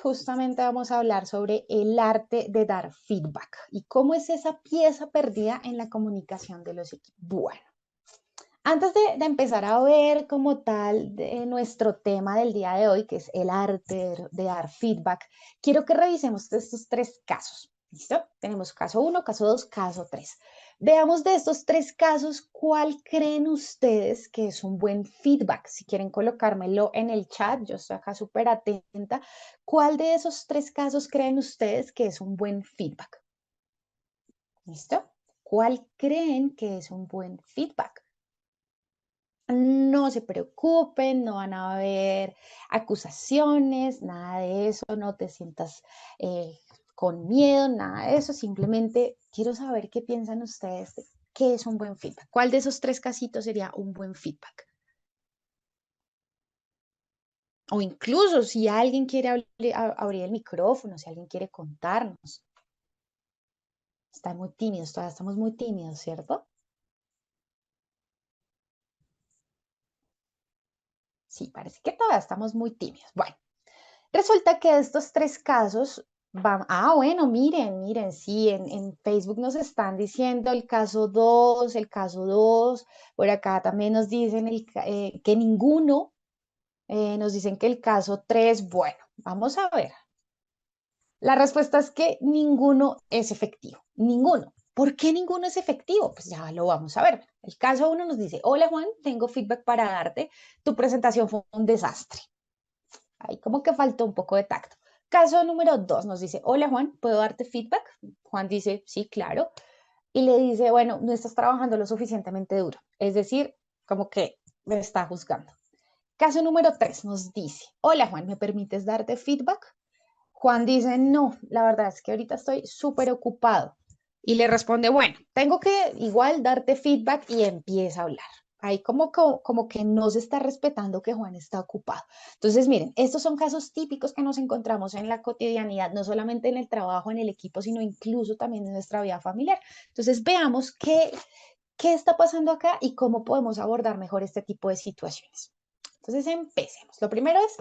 justamente vamos a hablar sobre el arte de dar feedback y cómo es esa pieza perdida en la comunicación de los equipos. Bueno, antes de empezar a ver como tal nuestro tema del día de hoy, que es el arte de dar feedback, quiero que revisemos estos tres casos. ¿Listo? Tenemos caso 1, caso 2, caso 3. Veamos de estos tres casos, ¿cuál creen ustedes que es un buen feedback? Si quieren colocármelo en el chat, yo estoy acá súper atenta. ¿Cuál de esos tres casos creen ustedes que es un buen feedback? ¿Listo? ¿Cuál creen que es un buen feedback? No se preocupen, no van a haber acusaciones, nada de eso, no te sientas con miedo, nada de eso, simplemente quiero saber qué piensan ustedes de qué es un buen feedback. ¿Cuál de esos tres casitos sería un buen feedback? O incluso si alguien quiere abrir el micrófono, si alguien quiere contarnos. Están muy tímidos, todavía estamos muy tímidos, ¿cierto? Sí, parece que todavía estamos muy tímidos. Bueno. Resulta que estos tres casos van, bueno, miren, sí, en Facebook nos están diciendo el caso 2, por acá también nos dicen que ninguno, nos dicen que el caso 3, bueno, vamos a ver. La respuesta es que ninguno es efectivo, ninguno. ¿Por qué ninguno es efectivo? Pues ya lo vamos a ver. El caso 1 nos dice, hola Juan, tengo feedback para darte, tu presentación fue un desastre. Ahí como que faltó un poco de tacto. Caso número 2 nos dice, hola Juan, ¿puedo darte feedback? Juan dice, sí, claro. Y le dice, bueno, no estás trabajando lo suficientemente duro. Es decir, como que me está juzgando. Caso número 3 nos dice, hola Juan, ¿me permites darte feedback? Juan dice, no, la verdad es que ahorita estoy súper ocupado. Y le responde, bueno, tengo que igual darte feedback y empieza a hablar. Ahí como que no se está respetando que Juan está ocupado. Entonces, miren, estos son casos típicos que nos encontramos en la cotidianidad, no solamente en el trabajo, en el equipo, sino incluso también en nuestra vida familiar. Entonces, veamos qué está pasando acá y cómo podemos abordar mejor este tipo de situaciones. Entonces, empecemos. Lo primero es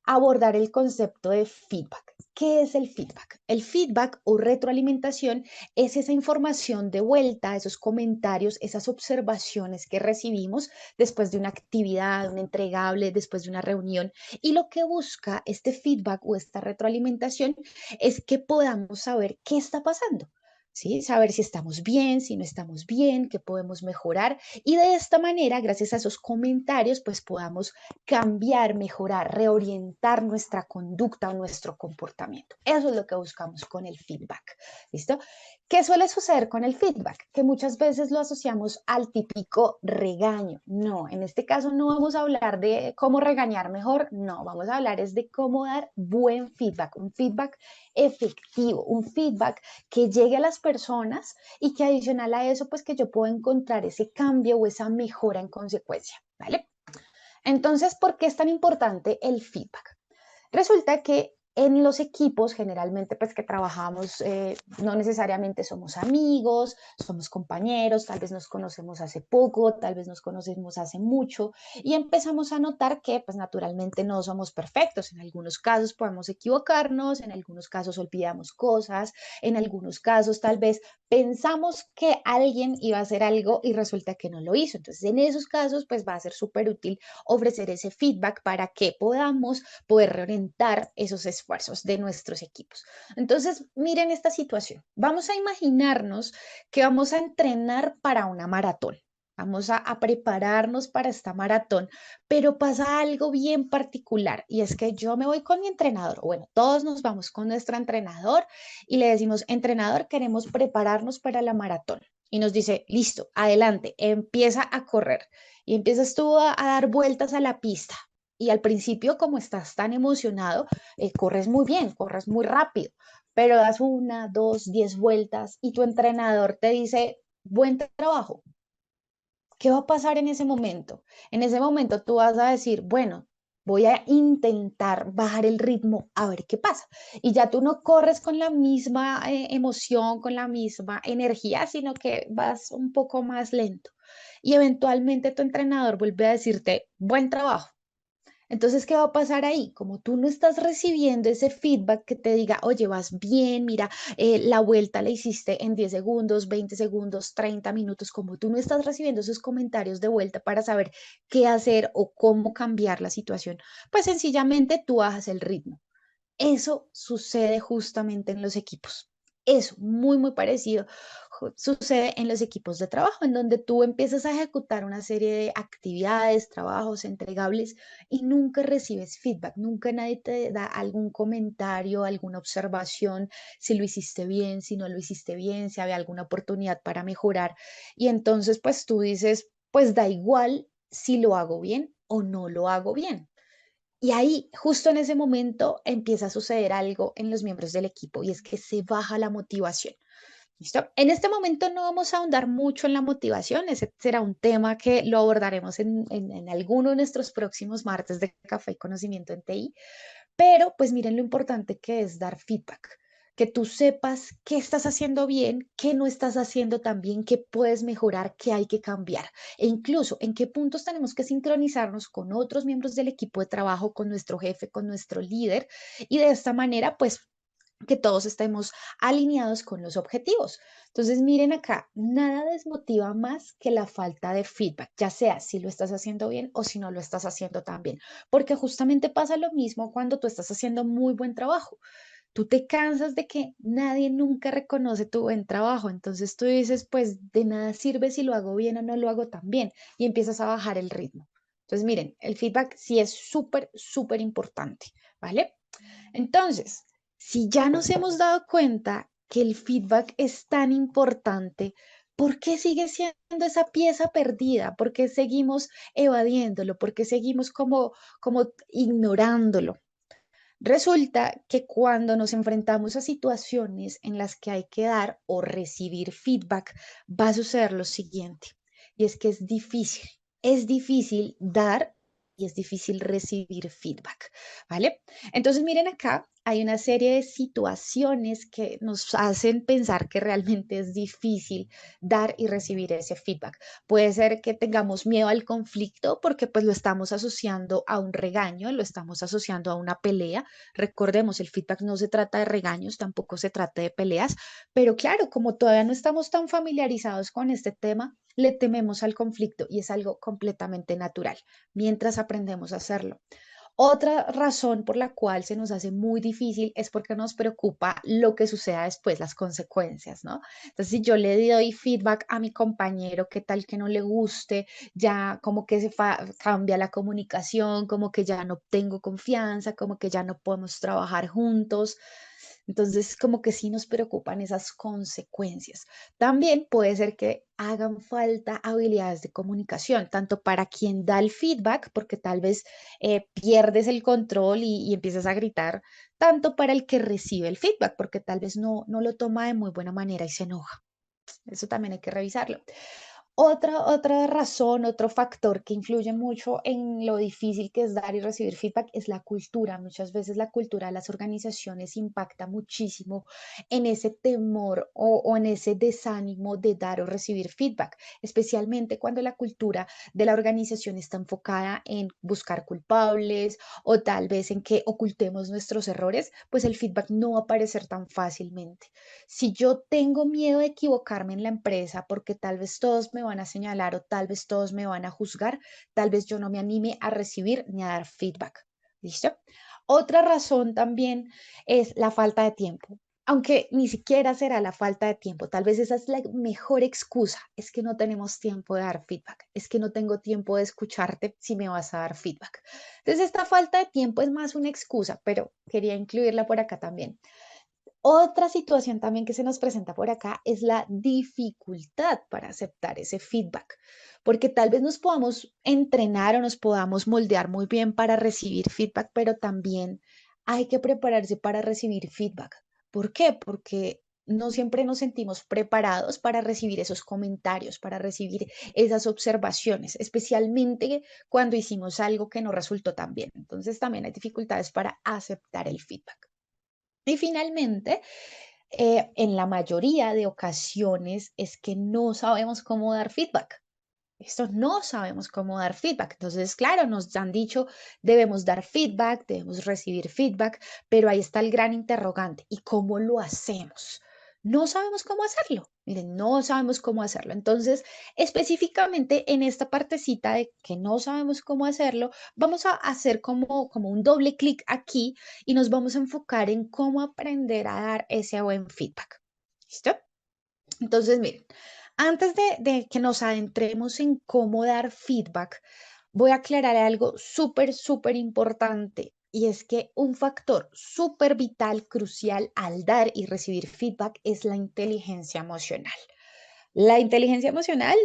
abordar el concepto de feedback. ¿Qué es el feedback? El feedback o retroalimentación es esa información de vuelta, esos comentarios, esas observaciones que recibimos después de una actividad, un entregable, después de una reunión. Y lo que busca este feedback o esta retroalimentación es que podamos saber qué está pasando. ¿Sí? Saber si estamos bien, si no estamos bien, qué podemos mejorar y de esta manera, gracias a esos comentarios, pues podamos cambiar, mejorar, reorientar nuestra conducta o nuestro comportamiento. Eso es lo que buscamos con el feedback. ¿Listo? ¿Qué suele suceder con el feedback? Que muchas veces lo asociamos al típico regaño. No, en este caso no vamos a hablar de cómo regañar mejor, no, vamos a hablar es de cómo dar buen feedback, un feedback efectivo, un feedback que llegue a las personas y que adicional a eso, pues que yo pueda encontrar ese cambio o esa mejora en consecuencia, ¿vale? Entonces, ¿por qué es tan importante el feedback? Resulta que en los equipos, generalmente, pues que trabajamos, no necesariamente somos amigos, somos compañeros, tal vez nos conocemos hace poco, tal vez nos conocemos hace mucho, y empezamos a notar que, pues naturalmente no somos perfectos. En algunos casos podemos equivocarnos, en algunos casos olvidamos cosas, en algunos casos tal vez pensamos que alguien iba a hacer algo y resulta que no lo hizo. Entonces, en esos casos, pues va a ser súper útil ofrecer ese feedback para que podamos poder reorientar esos esfuerzos de nuestros equipos. Entonces, miren esta situación. Vamos a imaginarnos que vamos a entrenar para una maratón. Vamos a prepararnos para esta maratón, pero pasa algo bien particular y es que yo me voy con mi entrenador. Bueno, todos nos vamos con nuestro entrenador y le decimos, entrenador, queremos prepararnos para la maratón. Y nos dice, listo, adelante, empieza a correr. Y empiezas tú a dar vueltas a la pista. Y al principio, como estás tan emocionado, corres muy bien, corres muy rápido, pero das una, dos, 10 vueltas y tu entrenador te dice, buen trabajo. ¿Qué va a pasar en ese momento? En ese momento tú vas a decir, bueno, voy a intentar bajar el ritmo a ver qué pasa. Y ya tú no corres con la misma emoción, con la misma energía, sino que vas un poco más lento. Y eventualmente tu entrenador vuelve a decirte, buen trabajo. Entonces, ¿qué va a pasar ahí? Como tú no estás recibiendo ese feedback que te diga, oye, vas bien, mira, la vuelta la hiciste en 10 segundos, 20 segundos, 30 minutos, como tú no estás recibiendo esos comentarios de vuelta para saber qué hacer o cómo cambiar la situación, pues sencillamente tú bajas el ritmo. Eso sucede justamente en los equipos. Eso, muy, muy parecido, sucede en los equipos de trabajo, en donde tú empiezas a ejecutar una serie de actividades, trabajos, entregables y nunca recibes feedback, nunca nadie te da algún comentario, alguna observación, si lo hiciste bien, si no lo hiciste bien, si había alguna oportunidad para mejorar. Y entonces, pues tú dices, pues da igual si lo hago bien o no lo hago bien. Y ahí, justo en ese momento, empieza a suceder algo en los miembros del equipo y es que se baja la motivación. ¿Listo? En este momento no vamos a ahondar mucho en la motivación, ese será un tema que lo abordaremos en alguno de nuestros próximos martes de Café y Conocimiento en TI, pero pues miren lo importante que es dar feedback, que tú sepas qué estás haciendo bien, qué no estás haciendo tan bien, qué puedes mejorar, qué hay que cambiar e incluso en qué puntos tenemos que sincronizarnos con otros miembros del equipo de trabajo, con nuestro jefe, con nuestro líder y de esta manera pues que todos estemos alineados con los objetivos. Entonces, miren acá, nada desmotiva más que la falta de feedback, ya sea si lo estás haciendo bien o si no lo estás haciendo tan bien, porque justamente pasa lo mismo cuando tú estás haciendo muy buen trabajo. Tú te cansas de que nadie nunca reconoce tu buen trabajo, entonces tú dices, pues de nada sirve si lo hago bien o no lo hago tan bien y empiezas a bajar el ritmo. Entonces, miren, el feedback sí es súper, súper importante, ¿vale? Entonces, si ya nos hemos dado cuenta que el feedback es tan importante, ¿por qué sigue siendo esa pieza perdida? ¿Por qué seguimos evadiéndolo? ¿Por qué seguimos como ignorándolo? Resulta que cuando nos enfrentamos a situaciones en las que hay que dar o recibir feedback, va a suceder lo siguiente, y es que es difícil dar y es difícil recibir feedback, ¿vale? Entonces miren acá, hay una serie de situaciones que nos hacen pensar que realmente es difícil dar y recibir ese feedback. Puede ser que tengamos miedo al conflicto porque pues lo estamos asociando a un regaño, lo estamos asociando a una pelea. Recordemos, el feedback no se trata de regaños, tampoco se trata de peleas, pero claro, como todavía no estamos tan familiarizados con este tema, le tememos al conflicto y es algo completamente natural mientras aprendemos a hacerlo. Otra razón por la cual se nos hace muy difícil es porque nos preocupa lo que suceda después, las consecuencias, ¿no? Entonces, si yo le doy feedback a mi compañero, qué tal que no le guste, ya como que cambia la comunicación, como que ya no tengo confianza, como que ya no podemos trabajar juntos. Entonces, como que sí nos preocupan esas consecuencias. También puede ser que hagan falta habilidades de comunicación, tanto para quien da el feedback, porque tal vez pierdes el control y empiezas a gritar, tanto para el que recibe el feedback, porque tal vez no lo toma de muy buena manera y se enoja. Eso también hay que revisarlo. Otra razón, otro factor que influye mucho en lo difícil que es dar y recibir feedback es la cultura. Muchas veces la cultura de las organizaciones impacta muchísimo en ese temor o en ese desánimo de dar o recibir feedback, especialmente cuando la cultura de la organización está enfocada en buscar culpables o tal vez en que ocultemos nuestros errores, pues el feedback no va a aparecer tan fácilmente. Si yo tengo miedo de equivocarme en la empresa porque tal vez todos me van a señalar o tal vez todos me van a juzgar, tal vez yo no me anime a recibir ni a dar feedback. ¿Listo? Otra razón también es la falta de tiempo. Aunque ni siquiera será la falta de tiempo, tal vez esa es la mejor excusa, es que no tenemos tiempo de dar feedback, es que no tengo tiempo de escucharte si me vas a dar feedback. Entonces, esta falta de tiempo es más una excusa, pero quería incluirla por acá también. Otra situación también que se nos presenta por acá es la dificultad para aceptar ese feedback, porque tal vez nos podamos entrenar o nos podamos moldear muy bien para recibir feedback, pero también hay que prepararse para recibir feedback. ¿Por qué? Porque no siempre nos sentimos preparados para recibir esos comentarios, para recibir esas observaciones, especialmente cuando hicimos algo que no resultó tan bien. Entonces también hay dificultades para aceptar el feedback. Y finalmente, en la mayoría de ocasiones es que no sabemos cómo dar feedback. Esto no sabemos cómo dar feedback. Entonces, claro, nos han dicho, debemos dar feedback, debemos recibir feedback, pero ahí está el gran interrogante. ¿Y cómo lo hacemos? No sabemos cómo hacerlo. Miren, no sabemos cómo hacerlo. Entonces, específicamente en esta partecita de que no sabemos cómo hacerlo, vamos a hacer como un doble clic aquí y nos vamos a enfocar en cómo aprender a dar ese buen feedback. ¿Listo? Entonces, miren, antes de que nos adentremos en cómo dar feedback, voy a aclarar algo súper importante. Y es que un factor súper vital, crucial al dar y recibir feedback es la inteligencia emocional. La inteligencia emocional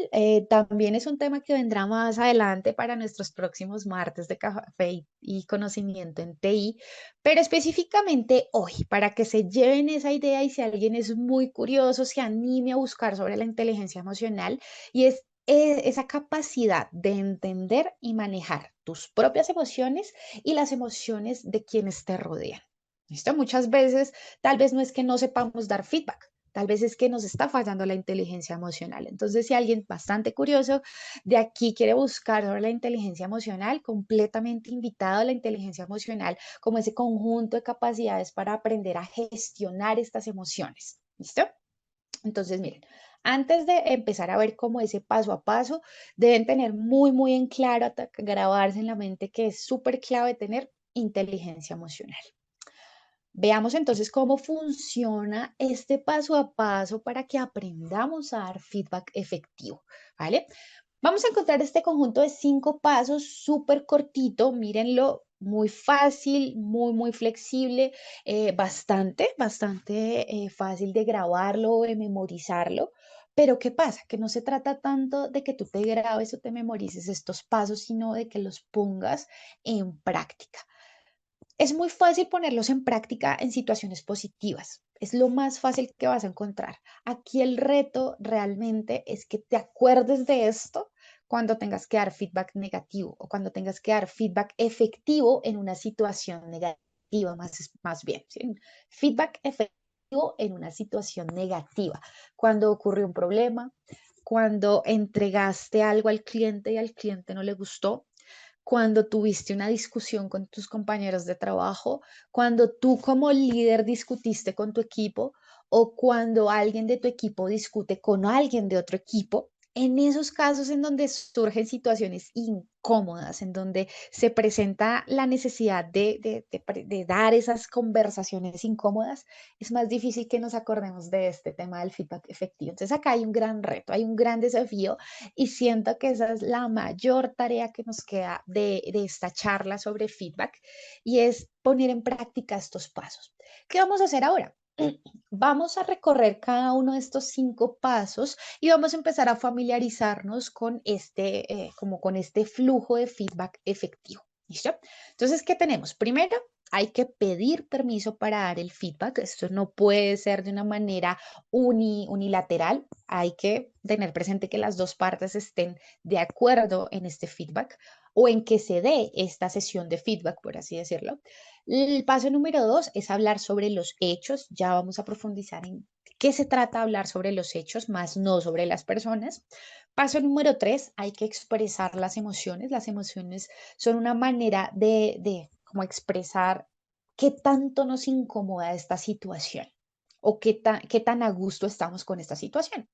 también es un tema que vendrá más adelante para nuestros próximos martes de café y conocimiento en TI, pero específicamente hoy, para que se lleven esa idea y si alguien es muy curioso, se anime a buscar sobre la inteligencia emocional y es esa capacidad de entender y manejar tus propias emociones y las emociones de quienes te rodean. ¿Listo? Muchas veces, tal vez no es que no sepamos dar feedback. Tal vez es que nos está fallando la inteligencia emocional. Entonces, si alguien bastante curioso de aquí quiere buscar sobre la inteligencia emocional, completamente invitado a la inteligencia emocional como ese conjunto de capacidades para aprender a gestionar estas emociones. ¿Listo? Entonces, miren, antes de empezar a ver cómo ese paso a paso, deben tener muy en claro, grabarse en la mente que es súper clave tener inteligencia emocional. Veamos entonces cómo funciona este paso a paso para que aprendamos a dar feedback efectivo, ¿vale? Vamos a encontrar este conjunto de 5 pasos súper cortito, mírenlo, muy fácil, muy flexible, bastante fácil de grabarlo, de memorizarlo. Pero ¿qué pasa? Que no se trata tanto de que tú te grabes o te memorices estos pasos, sino de que los pongas en práctica. Es muy fácil ponerlos en práctica en situaciones positivas. Es lo más fácil que vas a encontrar. Aquí el reto realmente es que te acuerdes de esto cuando tengas que dar feedback negativo o cuando tengas que dar feedback efectivo en una situación negativa, más bien. ¿Sí? Feedback efectivo en una situación negativa. Cuando ocurrió un problema, cuando entregaste algo al cliente y al cliente no le gustó, cuando tuviste una discusión con tus compañeros de trabajo, cuando tú como líder discutiste con tu equipo o cuando alguien de tu equipo discute con alguien de otro equipo, en esos casos en donde surgen situaciones incómodas, en donde se presenta la necesidad de dar esas conversaciones incómodas, es más difícil que nos acordemos de este tema del feedback efectivo. Entonces acá hay un gran reto, hay un gran desafío y siento que esa es la mayor tarea que nos queda de esta charla sobre feedback y es poner en práctica estos pasos. ¿Qué vamos a hacer ahora? Vamos a recorrer cada uno de estos 5 pasos y vamos a empezar a familiarizarnos con como con este flujo de feedback efectivo. ¿Listo? Entonces, ¿qué tenemos? Primero, hay que pedir permiso para dar el feedback. Esto no puede ser de una manera unilateral. Hay que tener presente que las dos partes estén de acuerdo en este feedback o en que se dé esta sesión de feedback, por así decirlo. El paso número 2 es hablar sobre los hechos. Ya vamos a profundizar en qué se trata hablar sobre los hechos, más no sobre las personas. Paso número 3, hay que expresar las emociones. Las emociones son una manera de como expresar qué tanto nos incomoda esta situación o qué tan a gusto estamos con esta situación.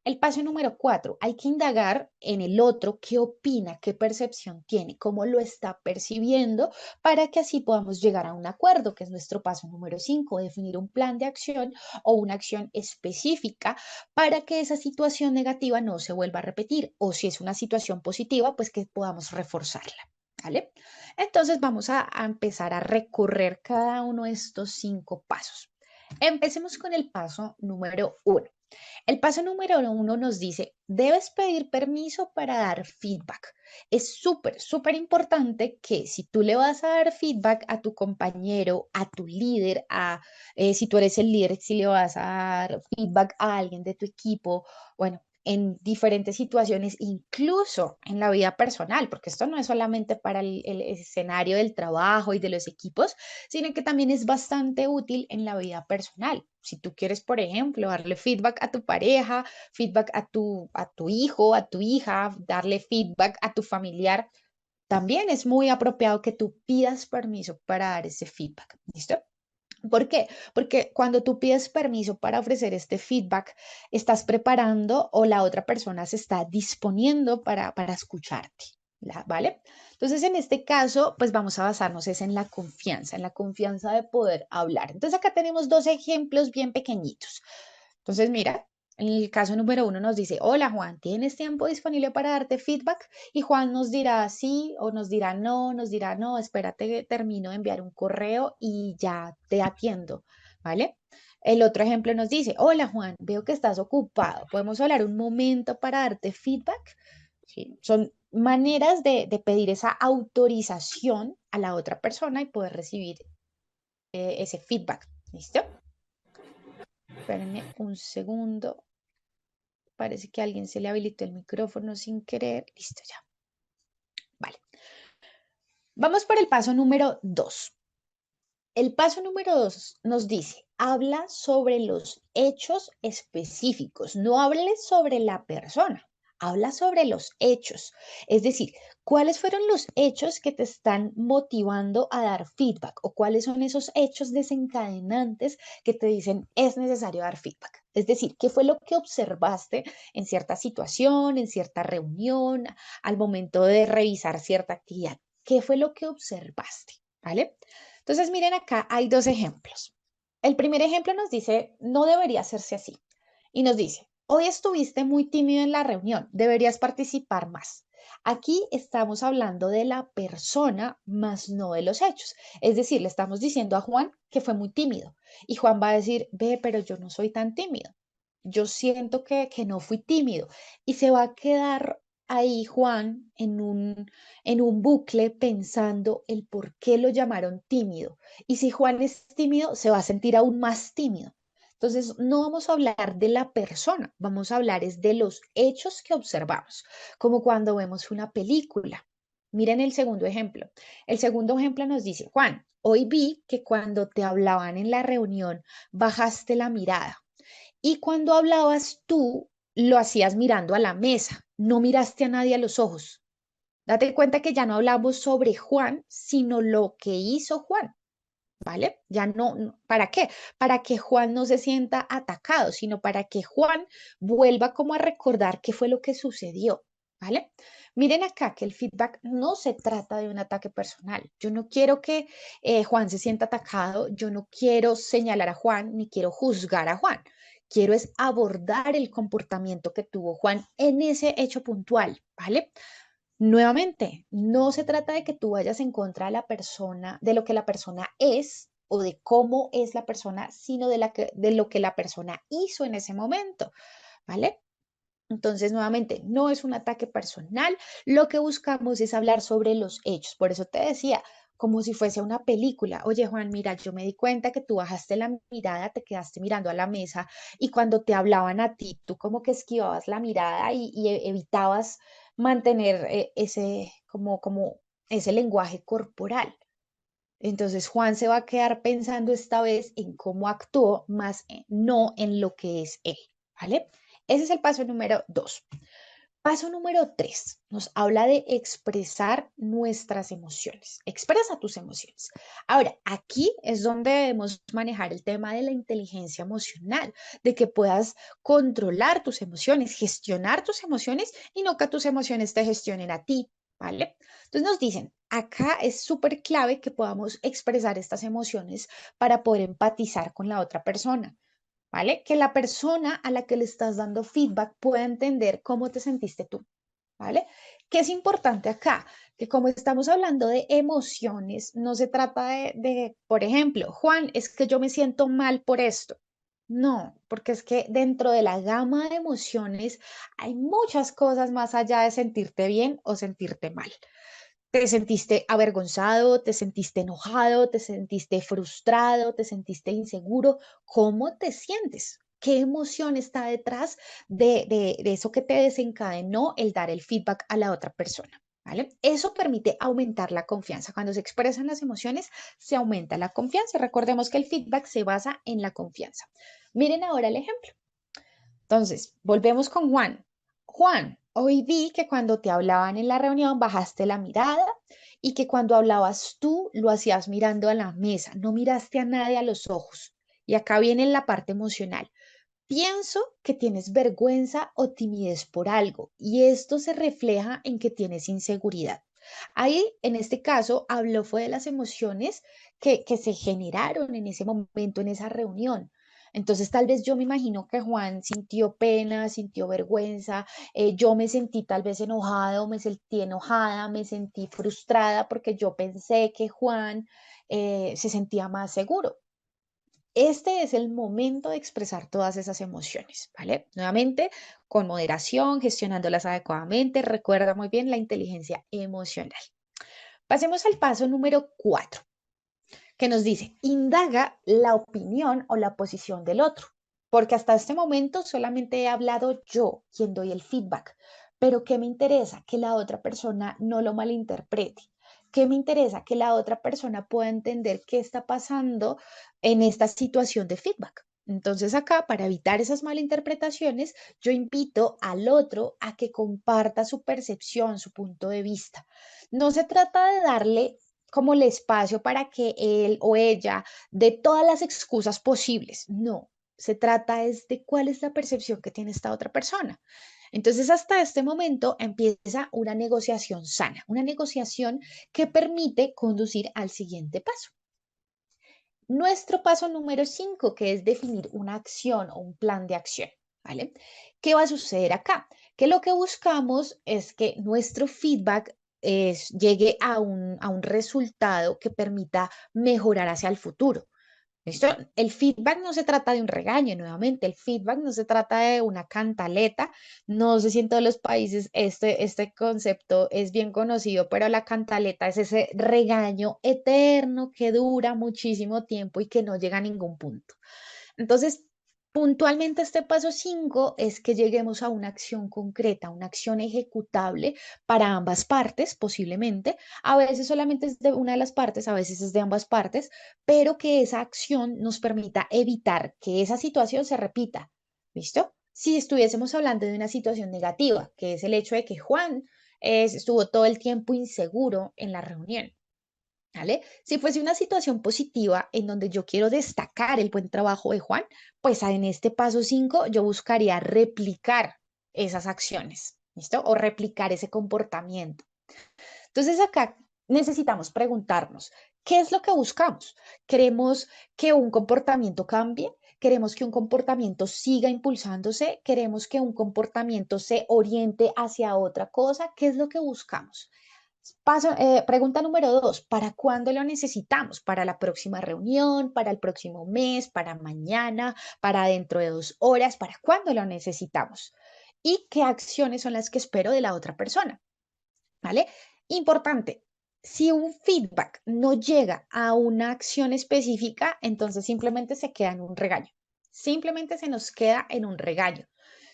El paso número 4, hay que indagar en el otro qué opina, qué percepción tiene, cómo lo está percibiendo, para que así podamos llegar a un acuerdo, que es nuestro paso número 5, definir un plan de acción o una acción específica para que esa situación negativa no se vuelva a repetir, o si es una situación positiva, pues que podamos reforzarla. ¿Vale? Entonces vamos a empezar a recorrer cada uno de estos 5 pasos. Empecemos con el paso número 1. El paso número 1 nos dice, debes pedir permiso para dar feedback. Es súper importante que si tú le vas a dar feedback a tu compañero, a tu líder, si tú eres el líder, si le vas a dar feedback a alguien de tu equipo, bueno, en diferentes situaciones, incluso en la vida personal, porque esto no es solamente para el escenario del trabajo y de los equipos, sino que también es bastante útil en la vida personal. Si tú quieres, por ejemplo, darle feedback a tu pareja, feedback a tu hijo, a tu hija, darle feedback a tu familiar, también es muy apropiado que tú pidas permiso para dar ese feedback. ¿Listo? ¿Por qué? Porque cuando tú pides permiso para ofrecer este feedback, estás preparando o la otra persona se está disponiendo para escucharte, ¿vale? Entonces, en este caso, pues vamos a basarnos es en la confianza de poder hablar. Entonces, acá tenemos dos ejemplos bien pequeñitos. Entonces, mira, en el caso número uno nos dice, hola Juan, ¿tienes tiempo disponible para darte feedback? Y Juan nos dirá sí o nos dirá no, espérate, termino de enviar un correo y ya te atiendo, ¿vale? El otro ejemplo nos dice, hola Juan, veo que estás ocupado, ¿podemos hablar un momento para darte feedback? Sí, son maneras de pedir esa autorización a la otra persona y poder recibir ese feedback, ¿listo? Espérenme un segundo. Parece que a alguien se le habilitó el micrófono sin querer. Listo ya. Vale. Vamos por el paso número 2. El paso número 2 nos dice, habla sobre los hechos específicos, no hables sobre la persona, habla sobre los hechos. Es decir, ¿cuáles fueron los hechos que te están motivando a dar feedback? ¿O cuáles son esos hechos desencadenantes que te dicen es necesario dar feedback? Es decir, ¿qué fue lo que observaste en cierta situación, en cierta reunión, al momento de revisar cierta actividad? ¿Qué fue lo que observaste? ¿Vale? Entonces, miren acá, hay dos ejemplos. El primer ejemplo nos dice, no debería hacerse así. Y nos dice, hoy estuviste muy tímido en la reunión, deberías participar más. Aquí estamos hablando de la persona, más no de los hechos. Es decir, le estamos diciendo a Juan que fue muy tímido. Y Juan va a decir, ve, pero yo no soy tan tímido. Yo siento que no fui tímido. Y se va a quedar ahí Juan en un bucle pensando el por qué lo llamaron tímido. Y si Juan es tímido, se va a sentir aún más tímido. Entonces, no vamos a hablar de la persona, vamos a hablar es de los hechos que observamos, como cuando vemos una película. Miren el segundo ejemplo. El segundo ejemplo nos dice, Juan, hoy vi que cuando te hablaban en la reunión, bajaste la mirada. Y cuando hablabas tú, lo hacías mirando a la mesa, no miraste a nadie a los ojos. Date cuenta que ya no hablamos sobre Juan, sino lo que hizo Juan, ¿vale? Ya ¿para qué? Para que Juan no se sienta atacado, sino para que Juan vuelva como a recordar qué fue lo que sucedió, ¿vale? Miren acá que el feedback no se trata de un ataque personal. Yo no quiero que Juan se sienta atacado, yo no quiero señalar a Juan, ni quiero juzgar a Juan. Quiero es abordar el comportamiento que tuvo Juan en ese hecho puntual, ¿vale? Nuevamente, no se trata de que tú vayas en contra de la persona, de lo que la persona es o de cómo es la persona, sino de lo que la persona hizo en ese momento, ¿vale? Entonces, nuevamente, no es un ataque personal, lo que buscamos es hablar sobre los hechos. Por eso te decía, como si fuese una película. Oye, Juan, mira, yo me di cuenta que tú bajaste la mirada, te quedaste mirando a la mesa y cuando te hablaban a ti, tú como que esquivabas la mirada y evitabas mantener como ese lenguaje corporal. Entonces, Juan se va a quedar pensando esta vez en cómo actuó, más no en lo que es él, ¿vale? Ese es el paso número 2. Paso número 3 nos habla de expresar nuestras emociones. Expresa tus emociones. Ahora, aquí es donde debemos manejar el tema de la inteligencia emocional, de que puedas controlar tus emociones, gestionar tus emociones y no que tus emociones te gestionen a ti, ¿vale? Entonces nos dicen, acá es súper clave que podamos expresar estas emociones para poder empatizar con la otra persona. ¿Vale? Que la persona a la que le estás dando feedback pueda entender cómo te sentiste tú, ¿vale? ¿Qué es importante acá? Que como estamos hablando de emociones, no se trata por ejemplo, Juan, es que yo me siento mal por esto. No, porque es que dentro de la gama de emociones hay muchas cosas más allá de sentirte bien o sentirte mal. ¿Te sentiste avergonzado? ¿Te sentiste enojado? ¿Te sentiste frustrado? ¿Te sentiste inseguro? ¿Cómo te sientes? ¿Qué emoción está detrás de eso que te desencadenó el dar el feedback a la otra persona? ¿Vale? Eso permite aumentar la confianza. Cuando se expresan las emociones, se aumenta la confianza. Recordemos que el feedback se basa en la confianza. Miren ahora el ejemplo. Entonces, volvemos con Juan. Juan, hoy vi que cuando te hablaban en la reunión bajaste la mirada y que cuando hablabas tú lo hacías mirando a la mesa, no miraste a nadie a los ojos. Y acá viene la parte emocional. Pienso que tienes vergüenza o timidez por algo y esto se refleja en que tienes inseguridad. Ahí, en este caso, habló fue de las emociones que se generaron en ese momento, en esa reunión. Entonces, tal vez yo me imagino que Juan sintió pena, sintió vergüenza, yo me sentí tal vez enojada o me sentí enojada, me sentí frustrada porque yo pensé que Juan se sentía más seguro. Este es el momento de expresar todas esas emociones, ¿vale? Nuevamente, con moderación, gestionándolas adecuadamente. Recuerda muy bien la inteligencia emocional. Pasemos al paso número 4, que nos dice, indaga la opinión o la posición del otro, porque hasta este momento solamente he hablado yo, quien doy el feedback, pero ¿qué me interesa? Que la otra persona no lo malinterprete. ¿Qué me interesa? Que la otra persona pueda entender qué está pasando en esta situación de feedback. Entonces acá, para evitar esas malinterpretaciones, yo invito al otro a que comparta su percepción, su punto de vista. No se trata de darle como el espacio para que él o ella dé todas las excusas posibles. No, se trata es de cuál es la percepción que tiene esta otra persona. Entonces, hasta este momento empieza una negociación sana, una negociación que permite conducir al siguiente paso. Nuestro paso número 5, que es definir una acción o un plan de acción, ¿vale? ¿Qué va a suceder acá? Que lo que buscamos es que nuestro feedback llegue a un resultado que permita mejorar hacia el futuro. ¿Listo? El feedback no se trata de un regaño, nuevamente, el feedback no se trata de una cantaleta. No sé si en todos los países este concepto es bien conocido, pero la cantaleta es ese regaño eterno que dura muchísimo tiempo y que no llega a ningún punto. Entonces, puntualmente este paso 5 es que lleguemos a una acción concreta, una acción ejecutable para ambas partes, posiblemente. A veces solamente es de una de las partes, a veces es de ambas partes, pero que esa acción nos permita evitar que esa situación se repita. ¿Listo? Si estuviésemos hablando de una situación negativa, que es el hecho de que Juan estuvo todo el tiempo inseguro en la reunión. ¿Vale? Si fuese una situación positiva en donde yo quiero destacar el buen trabajo de Juan, pues en este paso 5 yo buscaría replicar esas acciones, ¿listo? O replicar ese comportamiento. Entonces acá necesitamos preguntarnos, ¿qué es lo que buscamos? ¿Queremos que un comportamiento cambie? ¿Queremos que un comportamiento siga impulsándose? ¿Queremos que un comportamiento se oriente hacia otra cosa? ¿Qué es lo que buscamos? Pregunta número 2, ¿para cuándo lo necesitamos? ¿Para la próxima reunión? ¿Para el próximo mes? ¿Para mañana? ¿Para dentro de 2 horas? ¿Para cuándo lo necesitamos? ¿Y qué acciones son las que espero de la otra persona? ¿Vale? Importante, si un feedback no llega a una acción específica, entonces simplemente se queda en un regaño. Simplemente se nos queda en un regaño.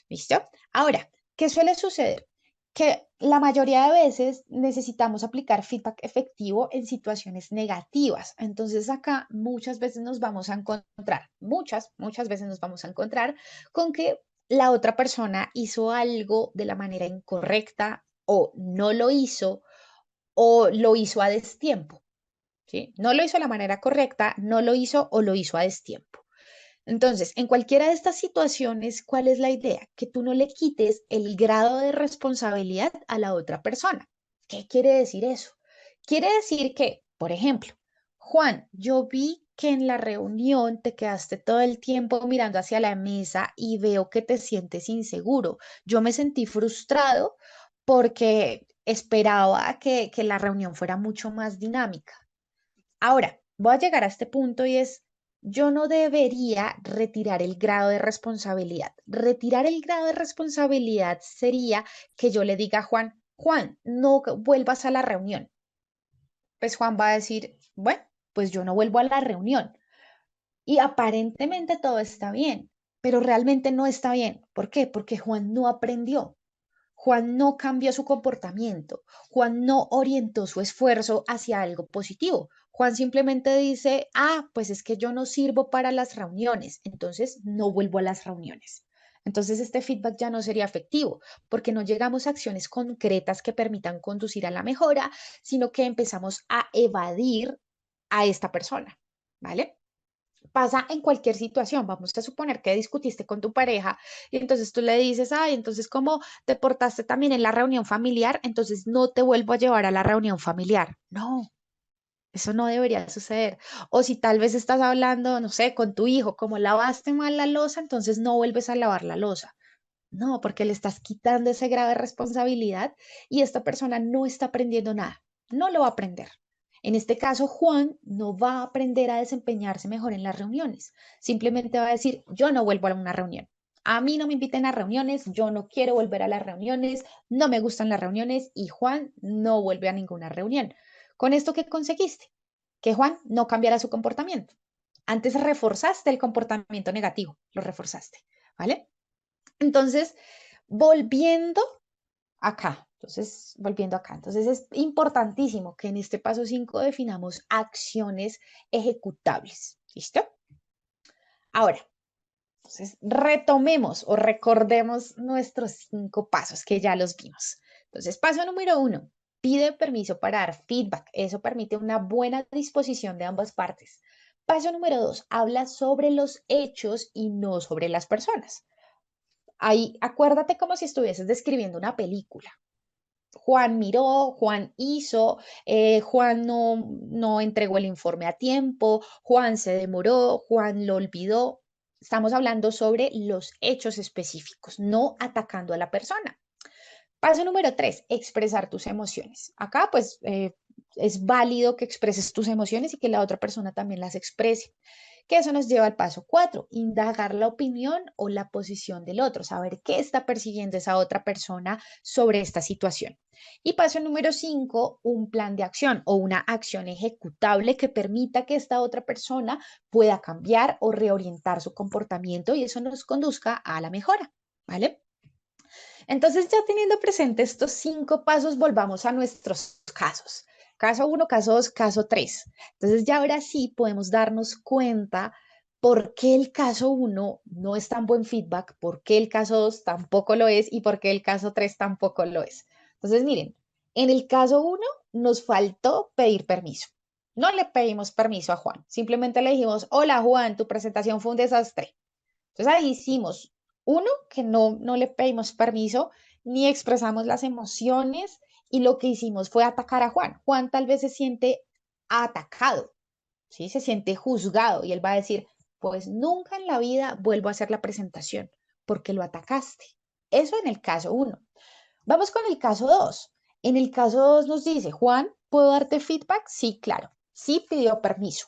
¿Listo? Ahora, ¿qué suele suceder? Que la mayoría de veces necesitamos aplicar feedback efectivo en situaciones negativas. Entonces acá muchas veces nos vamos a encontrar, muchas veces nos vamos a encontrar con que la otra persona hizo algo de la manera incorrecta o no lo hizo o lo hizo a destiempo, ¿sí? No lo hizo de la manera correcta, no lo hizo o lo hizo a destiempo. Entonces, en cualquiera de estas situaciones, ¿cuál es la idea? Que tú no le quites el grado de responsabilidad a la otra persona. ¿Qué quiere decir eso? Quiere decir que, por ejemplo, Juan, yo vi que en la reunión te quedaste todo el tiempo mirando hacia la mesa y veo que te sientes inseguro. Yo me sentí frustrado porque esperaba que la reunión fuera mucho más dinámica. Ahora, voy a llegar a este punto y es, yo no debería retirar el grado de responsabilidad. Retirar el grado de responsabilidad sería que yo le diga a Juan, Juan, no vuelvas a la reunión. Pues Juan va a decir, bueno, pues yo no vuelvo a la reunión. Y aparentemente todo está bien. pero realmente no está bien. ¿Por qué? Porque Juan no aprendió. Juan no cambió su comportamiento. Juan no orientó su esfuerzo hacia algo positivo. Juan simplemente dice, pues es que yo no sirvo para las reuniones, entonces no vuelvo a las reuniones. Entonces este feedback ya no sería efectivo porque no llegamos a acciones concretas que permitan conducir a la mejora, sino que empezamos a evadir a esta persona, ¿vale? Pasa en cualquier situación. Vamos a suponer que discutiste con tu pareja y entonces tú le dices, entonces como te portaste también en la reunión familiar, entonces no te vuelvo a llevar a la reunión familiar. No, eso no debería suceder. O si tal vez estás hablando, no sé, con tu hijo, como lavaste mal la loza, entonces no vuelves a lavar la loza. No, porque le estás quitando esa grave responsabilidad y esta persona no está aprendiendo nada. No lo va a aprender. En este caso, Juan no va a aprender a desempeñarse mejor en las reuniones. Simplemente va a decir, yo no vuelvo a una reunión. A mí no me inviten a reuniones, yo no quiero volver a las reuniones, no me gustan las reuniones y Juan no vuelve a ninguna reunión. ¿Con esto qué conseguiste? Que Juan no cambiara su comportamiento. Antes reforzaste el comportamiento negativo, lo reforzaste, ¿vale? Entonces, volviendo volviendo acá. Entonces, es importantísimo que en este paso 5 definamos acciones ejecutables. ¿Listo? Ahora, entonces, retomemos o recordemos nuestros 5 pasos que ya los vimos. Entonces, paso número 1, pide permiso para dar feedback. Eso permite una buena disposición de ambas partes. Paso número 2, habla sobre los hechos y no sobre las personas. Ahí, acuérdate como si estuvieses describiendo una película. Juan miró, Juan hizo, Juan no entregó el informe a tiempo, Juan se demoró, Juan lo olvidó. Estamos hablando sobre los hechos específicos, no atacando a la persona. Paso número 3, expresar tus emociones. Acá pues es válido que expreses tus emociones y que la otra persona también las exprese. Que eso nos lleva al paso 4, indagar la opinión o la posición del otro, saber qué está persiguiendo esa otra persona sobre esta situación. Y paso número 5, un plan de acción o una acción ejecutable que permita que esta otra persona pueda cambiar o reorientar su comportamiento y eso nos conduzca a la mejora, ¿vale? Entonces, ya teniendo presente estos 5 pasos, volvamos a nuestros casos. Caso 1, caso 2, caso 3. Entonces, ya ahora sí podemos darnos cuenta por qué el caso 1 no es tan buen feedback, por qué el caso 2 tampoco lo es y por qué el caso 3 tampoco lo es. Entonces, miren, en el caso 1 nos faltó pedir permiso. No le pedimos permiso a Juan, simplemente le dijimos, hola Juan, tu presentación fue un desastre. Entonces ahí hicimos, uno, que no le pedimos permiso ni expresamos las emociones y lo que hicimos fue atacar a Juan. Juan tal vez se siente atacado, ¿sí? Se siente juzgado y él va a decir, pues nunca en la vida vuelvo a hacer la presentación porque lo atacaste. Eso en el caso uno. Vamos con el caso 2. En el caso 2 nos dice, Juan, ¿puedo darte feedback? Sí, claro. Sí pidió permiso.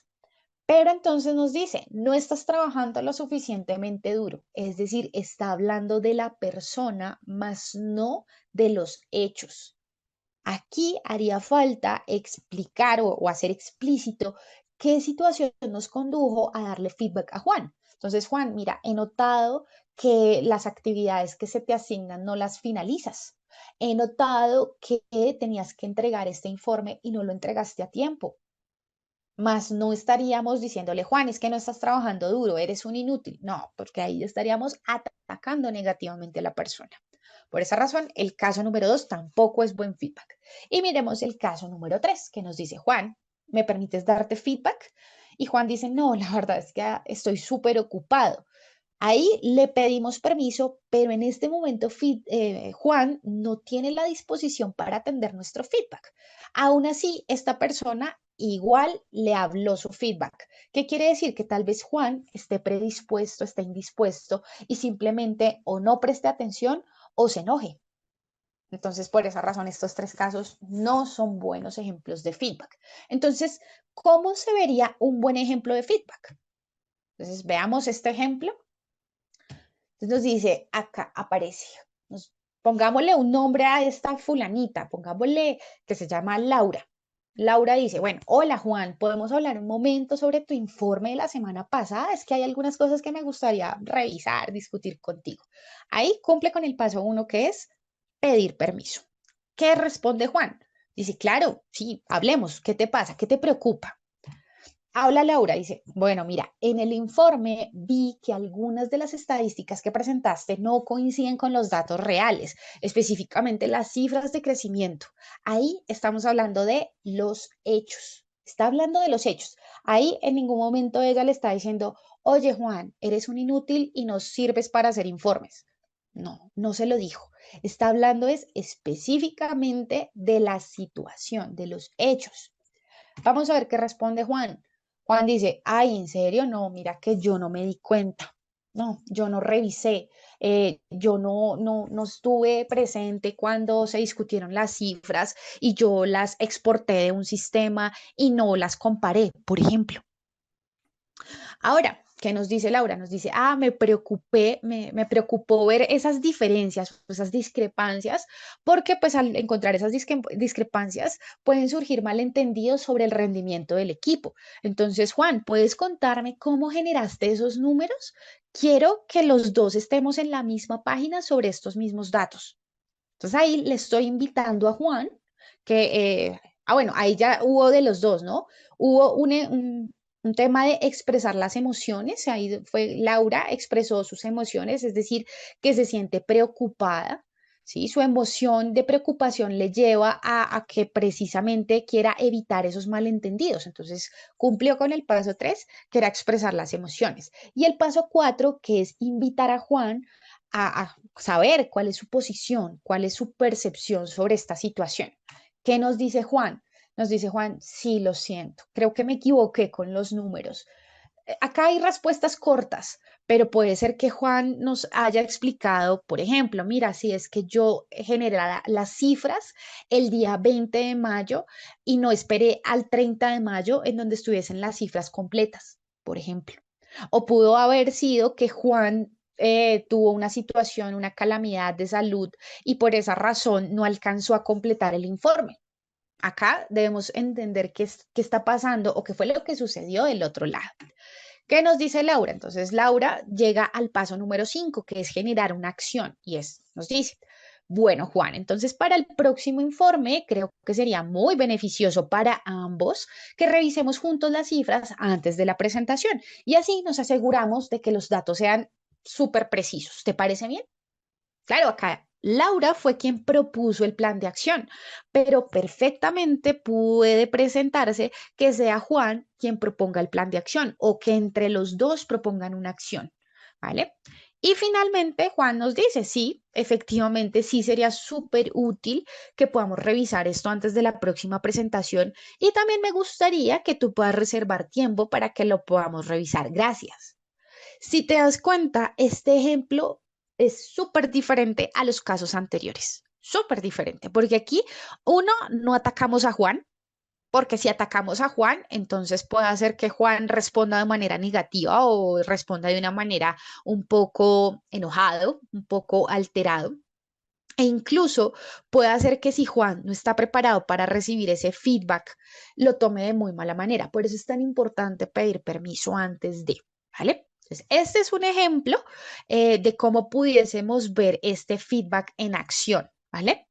Pero entonces nos dice, no estás trabajando lo suficientemente duro, es decir, está hablando de la persona, más no de los hechos. Aquí haría falta explicar o hacer explícito qué situación nos condujo a darle feedback a Juan. Entonces, Juan, mira, he notado que las actividades que se te asignan no las finalizas. He notado que tenías que entregar este informe y no lo entregaste a tiempo. Más no estaríamos diciéndole, Juan, es que no estás trabajando duro, eres un inútil. No, porque ahí estaríamos atacando negativamente a la persona. Por esa razón, el caso número 2 tampoco es buen feedback. Y miremos el caso número 3, que nos dice, Juan, ¿me permites darte feedback? Y Juan dice, no, la verdad es que estoy súper ocupado. Ahí le pedimos permiso, pero en este momento Juan no tiene la disposición para atender nuestro feedback. Aún así, esta persona igual le habló su feedback. ¿Qué quiere decir? Que tal vez Juan esté predispuesto, esté indispuesto y simplemente o no preste atención o se enoje. Entonces, por esa razón, estos 3 casos no son buenos ejemplos de feedback. Entonces, ¿cómo se vería un buen ejemplo de feedback? Entonces, veamos este ejemplo. Entonces nos dice, acá aparece, pongámosle un nombre a esta fulanita, pongámosle que se llama Laura. Laura dice, bueno, hola Juan, ¿podemos hablar un momento sobre tu informe de la semana pasada? Es que hay algunas cosas que me gustaría revisar, discutir contigo. Ahí cumple con el paso uno que es pedir permiso. ¿Qué responde Juan? Dice, claro, sí, hablemos. ¿Qué te pasa? ¿Qué te preocupa? Habla Laura, dice, bueno, mira, en el informe vi que algunas de las estadísticas que presentaste no coinciden con los datos reales, específicamente las cifras de crecimiento. Ahí estamos hablando de los hechos. Está hablando de los hechos. Ahí en ningún momento ella le está diciendo, oye Juan, eres un inútil y no sirves para hacer informes. No, no se lo dijo. Está hablando es específicamente de la situación, de los hechos. Vamos a ver qué responde Juan. Juan dice, ay, ¿en serio? No, mira que yo no me di cuenta. No, yo no revisé. Yo no estuve presente cuando se discutieron las cifras y yo las exporté de un sistema y no las comparé, por ejemplo. Ahora, ¿qué nos dice Laura? Nos dice, me preocupé, me preocupó ver esas diferencias, esas discrepancias, porque pues al encontrar esas discrepancias pueden surgir malentendidos sobre el rendimiento del equipo. Entonces, Juan, ¿puedes contarme cómo generaste esos números? Quiero que los dos estemos en la misma página sobre estos mismos datos. Entonces ahí le estoy invitando a Juan, que, bueno, ahí ya hubo de los dos, ¿no? Hubo un tema de expresar las emociones, ahí fue Laura expresó sus emociones, es decir, que se siente preocupada, ¿sí? Su emoción de preocupación le lleva a que precisamente quiera evitar esos malentendidos. Entonces cumplió con el paso 3, que era expresar las emociones. Y el paso 4, que es invitar a Juan a saber cuál es su posición, cuál es su percepción sobre esta situación. ¿Qué nos dice Juan? Nos dice Juan, sí, lo siento, creo que me equivoqué con los números. Acá hay respuestas cortas, pero puede ser que Juan nos haya explicado, por ejemplo, mira, si es que yo generé las cifras el día 20 de mayo y no esperé al 30 de mayo en donde estuviesen las cifras completas, por ejemplo. O pudo haber sido que Juan tuvo una situación, una calamidad de salud y por esa razón no alcanzó a completar el informe. Acá debemos entender qué está pasando o qué fue lo que sucedió del otro lado. ¿Qué nos dice Laura? Entonces, Laura llega al paso número 5, que es generar una acción, y nos dice, bueno, Juan, entonces para el próximo informe creo que sería muy beneficioso para ambos que revisemos juntos las cifras antes de la presentación y así nos aseguramos de que los datos sean súper precisos. ¿Te parece bien? Claro, acá Laura fue quien propuso el plan de acción, pero perfectamente puede presentarse que sea Juan quien proponga el plan de acción o que entre los dos propongan una acción, ¿vale? Y finalmente Juan nos dice, sí, efectivamente, sí sería súper útil que podamos revisar esto antes de la próxima presentación y también me gustaría que tú puedas reservar tiempo para que lo podamos revisar. Gracias. Si te das cuenta, este ejemplo es súper diferente a los casos anteriores, súper diferente, porque aquí uno, no atacamos a Juan, porque si atacamos a Juan, entonces puede hacer que Juan responda de manera negativa o responda de una manera un poco enojado, un poco alterado. E incluso puede hacer que si Juan no está preparado para recibir ese feedback, lo tome de muy mala manera. Por eso es tan importante pedir permiso antes de, ¿vale? Entonces, este es un ejemplo de cómo pudiésemos ver este feedback en acción, ¿vale?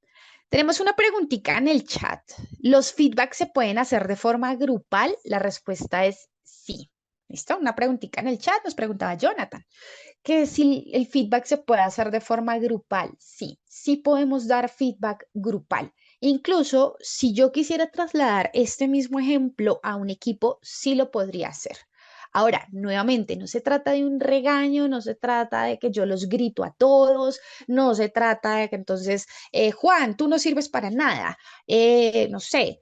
Tenemos una preguntita en el chat. ¿Los feedbacks se pueden hacer de forma grupal? La respuesta es sí. ¿Listo? Una preguntita en el chat nos preguntaba Jonathan que si el feedback se puede hacer de forma grupal. Sí, sí podemos dar feedback grupal. Incluso si yo quisiera trasladar este mismo ejemplo a un equipo, sí lo podría hacer. Ahora, nuevamente, no se trata de un regaño, no se trata de que yo los grito a todos, no se trata de que entonces, Juan, tú no sirves para nada, no sé,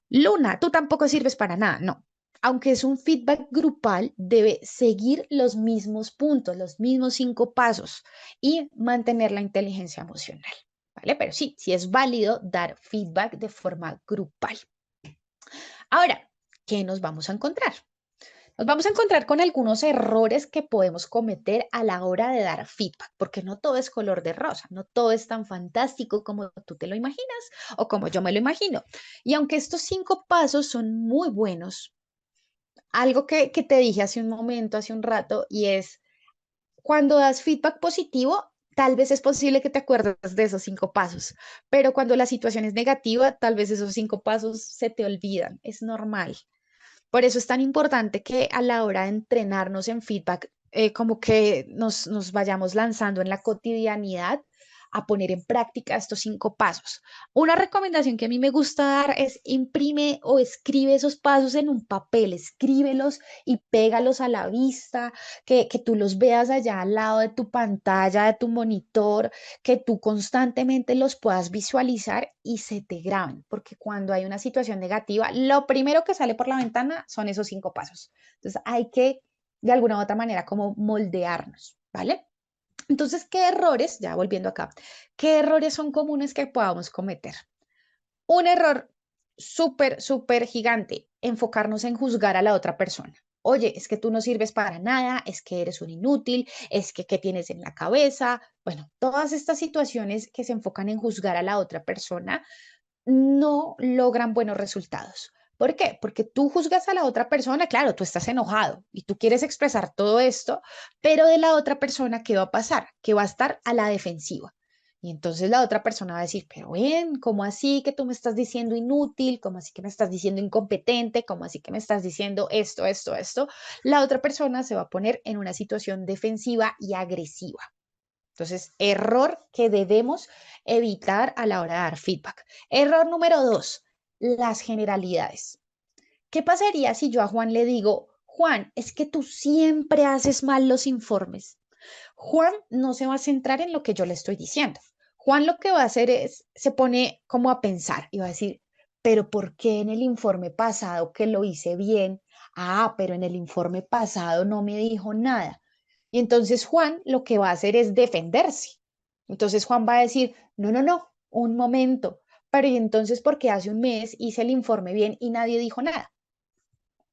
Luna, tú tampoco sirves para nada. No, aunque es un feedback grupal, debe seguir los mismos puntos, los mismos 5 pasos y mantener la inteligencia emocional, ¿vale? Pero sí, sí es válido dar feedback de forma grupal. Ahora, ¿qué nos vamos a encontrar? Nos vamos a encontrar con algunos errores que podemos cometer a la hora de dar feedback, porque no todo es color de rosa, no todo es tan fantástico como tú te lo imaginas o como yo me lo imagino. Y aunque estos 5 pasos son muy buenos, algo que te dije hace un momento, hace un rato, y es cuando das feedback positivo, tal vez es posible que te acuerdes de esos 5 pasos, pero cuando la situación es negativa, tal vez esos 5 pasos se te olvidan. Es normal. Por eso es tan importante que a la hora de entrenarnos en feedback, como que nos vayamos lanzando en la cotidianidad a poner en práctica estos 5 pasos. Una recomendación que a mí me gusta dar es imprime o escribe esos pasos en un papel, escríbelos y pégalos a la vista, que tú los veas allá al lado de tu pantalla, de tu monitor, que tú constantemente los puedas visualizar y se te graben, porque cuando hay una situación negativa, lo primero que sale por la ventana son esos 5 pasos. Entonces hay que, de alguna u otra manera, como moldearnos, ¿vale? Entonces, ¿qué errores, ya volviendo acá, qué errores son comunes que podamos cometer? Un error súper, súper gigante, enfocarnos en juzgar a la otra persona. Oye, es que tú no sirves para nada, es que eres un inútil, es que qué tienes en la cabeza. Bueno, todas estas situaciones que se enfocan en juzgar a la otra persona no logran buenos resultados. ¿Por qué? Porque tú juzgas a la otra persona, claro, tú estás enojado y tú quieres expresar todo esto, pero de la otra persona, ¿qué va a pasar? Que va a estar a la defensiva. Y entonces la otra persona va a decir, pero bien, ¿cómo así que tú me estás diciendo inútil? ¿Cómo así que me estás diciendo incompetente? ¿Cómo así que me estás diciendo esto, esto, esto? La otra persona se va a poner en una situación defensiva y agresiva. Entonces, error que debemos evitar a la hora de dar feedback. Error número 2, las generalidades. ¿Qué pasaría si yo a Juan le digo, Juan, es que tú siempre haces mal los informes? Juan no se va a centrar en lo que yo le estoy diciendo. Juan lo que va a hacer es, se pone como a pensar y va a decir, pero ¿por qué en el informe pasado que lo hice bien? Ah, pero en el informe pasado no me dijo nada. Y entonces Juan lo que va a hacer es defenderse. Entonces Juan va a decir, no, no, no, un momento, pero ¿y entonces por qué hace un mes hice el informe bien y nadie dijo nada?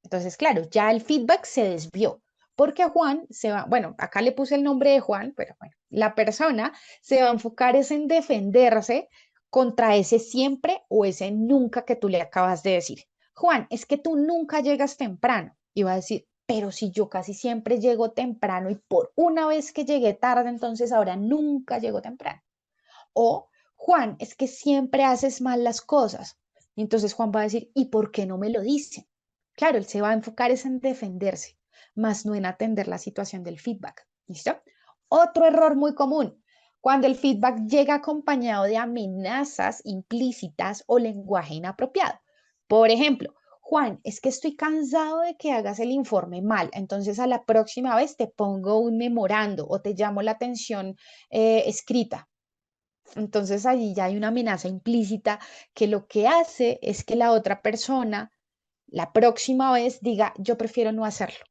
Entonces, claro, ya el feedback se desvió, porque a Juan se va, bueno, acá le puse el nombre de Juan, pero bueno, la persona se va a enfocar es en defenderse contra ese siempre o ese nunca que tú le acabas de decir. Juan, es que tú nunca llegas temprano. Y va a decir, pero si yo casi siempre llego temprano y por una vez que llegué tarde, entonces ahora nunca llego temprano. O, Juan, es que siempre haces mal las cosas. Y entonces Juan va a decir, ¿y por qué no me lo dice? Claro, él se va a enfocar es en defenderse, más no en atender la situación del feedback. ¿Listo? Otro error muy común, cuando el feedback llega acompañado de amenazas implícitas o lenguaje inapropiado. Por ejemplo, Juan, es que estoy cansado de que hagas el informe mal, entonces a la próxima vez te pongo un memorando o te llamo la atención escrita. Entonces allí ya hay una amenaza implícita que lo que hace es que la otra persona la próxima vez diga, yo prefiero no hacerlo.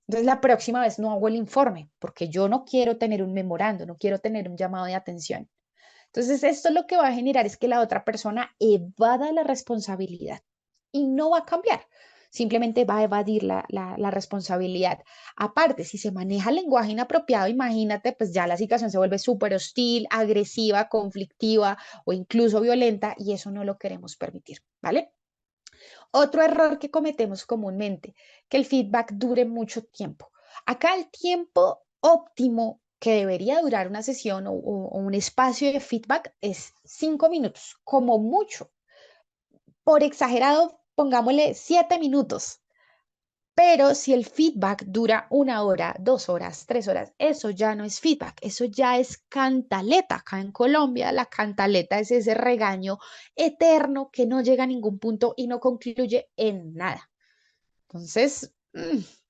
Entonces la próxima vez no hago el informe porque yo no quiero tener un memorando, no quiero tener un llamado de atención. Entonces esto lo que va a generar es que la otra persona evada la responsabilidad y no va a cambiar. Simplemente va a evadir la responsabilidad. Aparte, si se maneja el lenguaje inapropiado, imagínate, pues ya la situación se vuelve súper hostil, agresiva, conflictiva o incluso violenta y eso no lo queremos permitir, ¿vale? Otro error que cometemos comúnmente, que el feedback dure mucho tiempo. Acá el tiempo óptimo que debería durar una sesión o un espacio de feedback es 5 minutos, como mucho. Por exagerado, pongámosle 7 minutos. Pero si el feedback dura 1 hora, 2 horas, 3 horas, eso ya no es feedback, eso ya es cantaleta. Acá en Colombia, la cantaleta es ese regaño eterno que no llega a ningún punto y no concluye en nada. Entonces,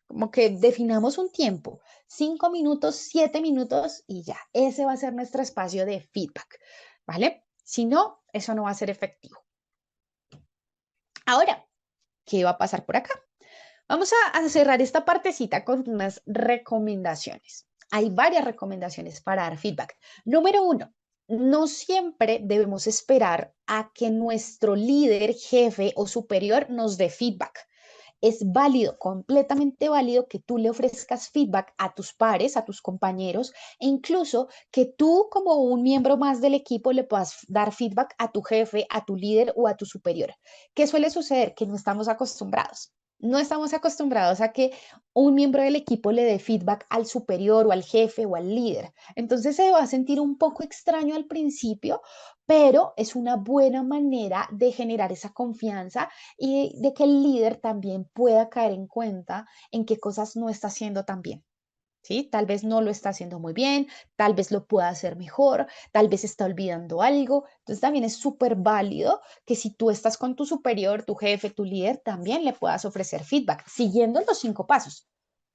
como que definamos un tiempo, 5 minutos, 7 minutos y ya, ese va a ser nuestro espacio de feedback, ¿vale? Si no, eso no va a ser efectivo. Ahora, ¿qué va a pasar por acá? Vamos a cerrar esta partecita con unas recomendaciones. Hay varias recomendaciones para dar feedback. Número 1, no siempre debemos esperar a que nuestro líder, jefe o superior nos dé feedback. Es válido, completamente válido que tú le ofrezcas feedback a tus pares, a tus compañeros, e incluso que tú como un miembro más del equipo le puedas dar feedback a tu jefe, a tu líder o a tu superior. ¿Qué suele suceder? Que no estamos acostumbrados. No estamos acostumbrados a que un miembro del equipo le dé feedback al superior o al jefe o al líder. Entonces se va a sentir un poco extraño al principio, pero es una buena manera de generar esa confianza y de que el líder también pueda caer en cuenta en qué cosas no está haciendo tan bien. ¿Sí? Tal vez no lo está haciendo muy bien, tal vez lo pueda hacer mejor, tal vez está olvidando algo. Entonces también es súper válido que si tú estás con tu superior, tu jefe, tu líder, también le puedas ofrecer feedback, siguiendo los 5 pasos.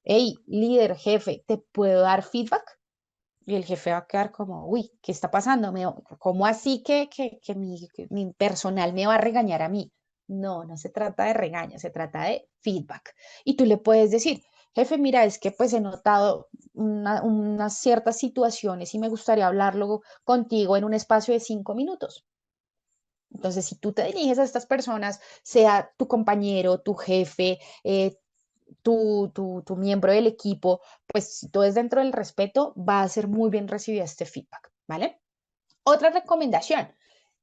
Hey, líder, jefe, ¿te puedo dar feedback? Y el jefe va a quedar como, uy, ¿qué está pasando? ¿Cómo así que mi personal me va a regañar a mí? No, no se trata de regaño, se trata de feedback. Y tú le puedes decir, jefe, mira, es que pues he notado unas ciertas situaciones y me gustaría hablarlo contigo en un espacio de 5 minutos. Entonces, si tú te diriges a estas personas, sea tu compañero, tu jefe, tu miembro del equipo, pues si todo es dentro del respeto, va a ser muy bien recibido este feedback, ¿vale? Otra recomendación,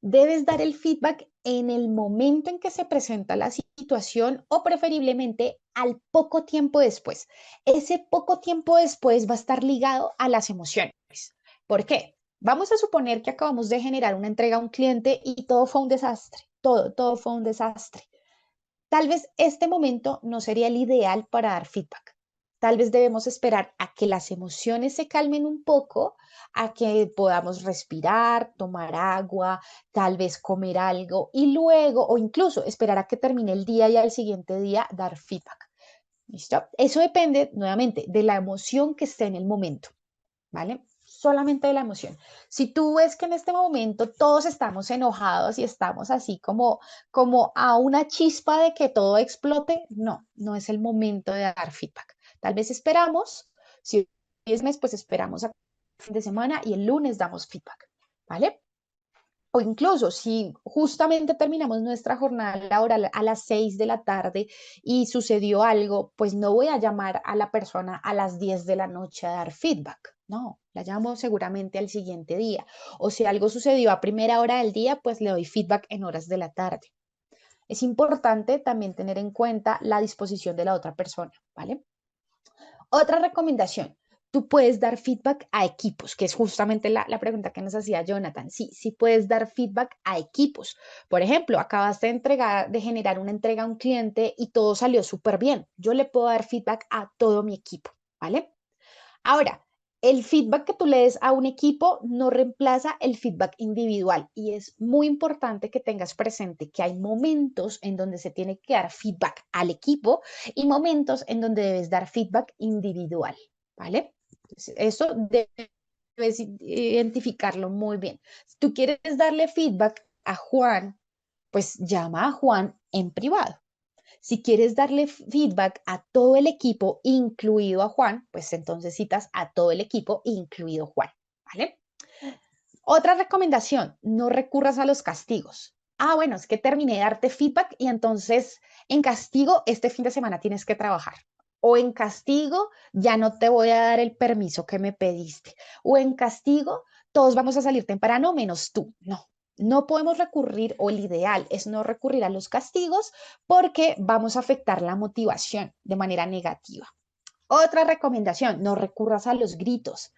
debes dar el feedback en el momento en que se presenta la situación o preferiblemente al poco tiempo después. Ese poco tiempo después va a estar ligado a las emociones. ¿Por qué? Vamos a suponer que acabamos de generar una entrega a un cliente y todo fue un desastre, todo fue un desastre. Tal vez este momento no sería el ideal para dar feedback. Tal vez debemos esperar a que las emociones se calmen un poco, a que podamos respirar, tomar agua, tal vez comer algo y luego, o incluso esperar a que termine el día y al siguiente día dar feedback. ¿Listo? Eso depende, nuevamente, de la emoción que esté en el momento. ¿Vale? Solamente de la emoción. Si tú ves que en este momento todos estamos enojados y estamos así como a una chispa de que todo explote, no, no es el momento de dar feedback. Tal vez esperamos, si es mes, pues esperamos a fin de semana y el lunes damos feedback, ¿vale? O incluso si justamente terminamos nuestra jornada laboral a las 6 de la tarde y sucedió algo, pues no voy a llamar a la persona a las 10 de la noche a dar feedback. No, la llamo seguramente al siguiente día. O si algo sucedió a primera hora del día, pues le doy feedback en horas de la tarde. Es importante también tener en cuenta la disposición de la otra persona, ¿vale? Otra recomendación, tú puedes dar feedback a equipos, que es justamente la pregunta que nos hacía Jonathan. Sí, sí puedes dar feedback a equipos. Por ejemplo, acabas de generar una entrega a un cliente y todo salió súper bien. Yo le puedo dar feedback a todo mi equipo, ¿vale? Ahora, el feedback que tú le des a un equipo no reemplaza el feedback individual y es muy importante que tengas presente que hay momentos en donde se tiene que dar feedback al equipo y momentos en donde debes dar feedback individual, ¿vale? Entonces, eso debes identificarlo muy bien. Si tú quieres darle feedback a Juan, pues llama a Juan en privado. Si quieres darle feedback a todo el equipo, incluido a Juan, pues entonces citas a todo el equipo, incluido Juan, ¿vale? Otra recomendación, no recurras a los castigos. Ah, bueno, es que terminé de darte feedback y entonces en castigo este fin de semana tienes que trabajar. O en castigo ya no te voy a dar el permiso que me pediste. O en castigo todos vamos a salir temprano menos tú. No, no podemos recurrir o el ideal es no recurrir a los castigos porque vamos a afectar la motivación de manera negativa. Otra recomendación, no recurras a los gritos.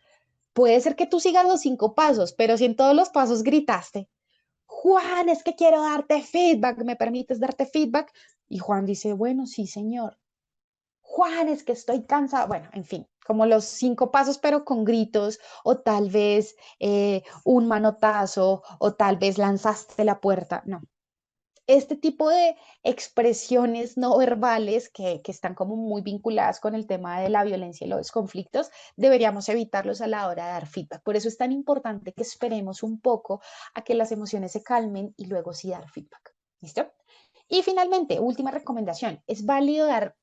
Puede ser que tú sigas los 5 pasos, pero si en todos los pasos gritaste, Juan, es que quiero darte feedback, ¿me permites darte feedback? Y Juan dice, bueno, sí, señor. Juan, es que estoy cansado. Bueno, en fin, como los 5 pasos, pero con gritos, o tal vez un manotazo, o tal vez lanzaste la puerta. No, este tipo de expresiones no verbales que están como muy vinculadas con el tema de la violencia y los conflictos, deberíamos evitarlos a la hora de dar feedback. Por eso es tan importante que esperemos un poco a que las emociones se calmen y luego sí dar feedback. ¿Listo? Y finalmente, última recomendación, es válido dar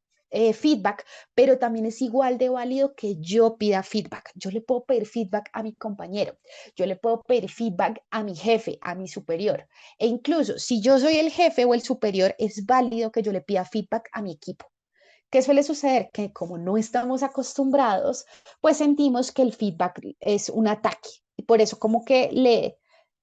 feedback, pero también es igual de válido que yo pida feedback. Yo le puedo pedir feedback a mi compañero, yo le puedo pedir feedback a mi jefe, a mi superior. E incluso si yo soy el jefe o el superior, es válido que yo le pida feedback a mi equipo. ¿Qué suele suceder? Que como no estamos acostumbrados, pues sentimos que el feedback es un ataque y por eso como que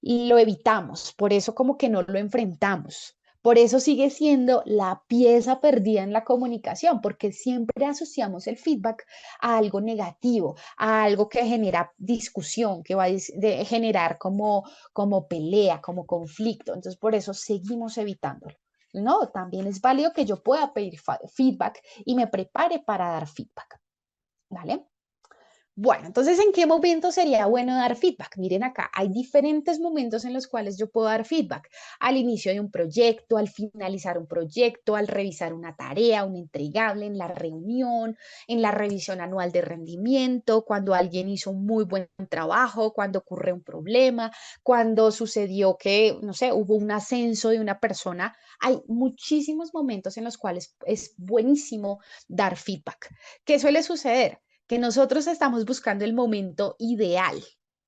lo evitamos, por eso como que no lo enfrentamos. Por eso sigue siendo la pieza perdida en la comunicación, porque siempre asociamos el feedback a algo negativo, a algo que genera discusión, que va a generar como pelea, como conflicto. Entonces, por eso seguimos evitándolo. No, también es válido que yo pueda pedir feedback y me prepare para dar feedback, ¿vale? Bueno, entonces, ¿en qué momento sería bueno dar feedback? Miren acá, hay diferentes momentos en los cuales yo puedo dar feedback. Al inicio de un proyecto, al finalizar un proyecto, al revisar una tarea, un entregable, en la reunión, en la revisión anual de rendimiento, cuando alguien hizo un muy buen trabajo, cuando ocurre un problema, cuando sucedió que, no sé, hubo un ascenso de una persona. Hay muchísimos momentos en los cuales es buenísimo dar feedback. ¿Qué suele suceder? Que nosotros estamos buscando el momento ideal.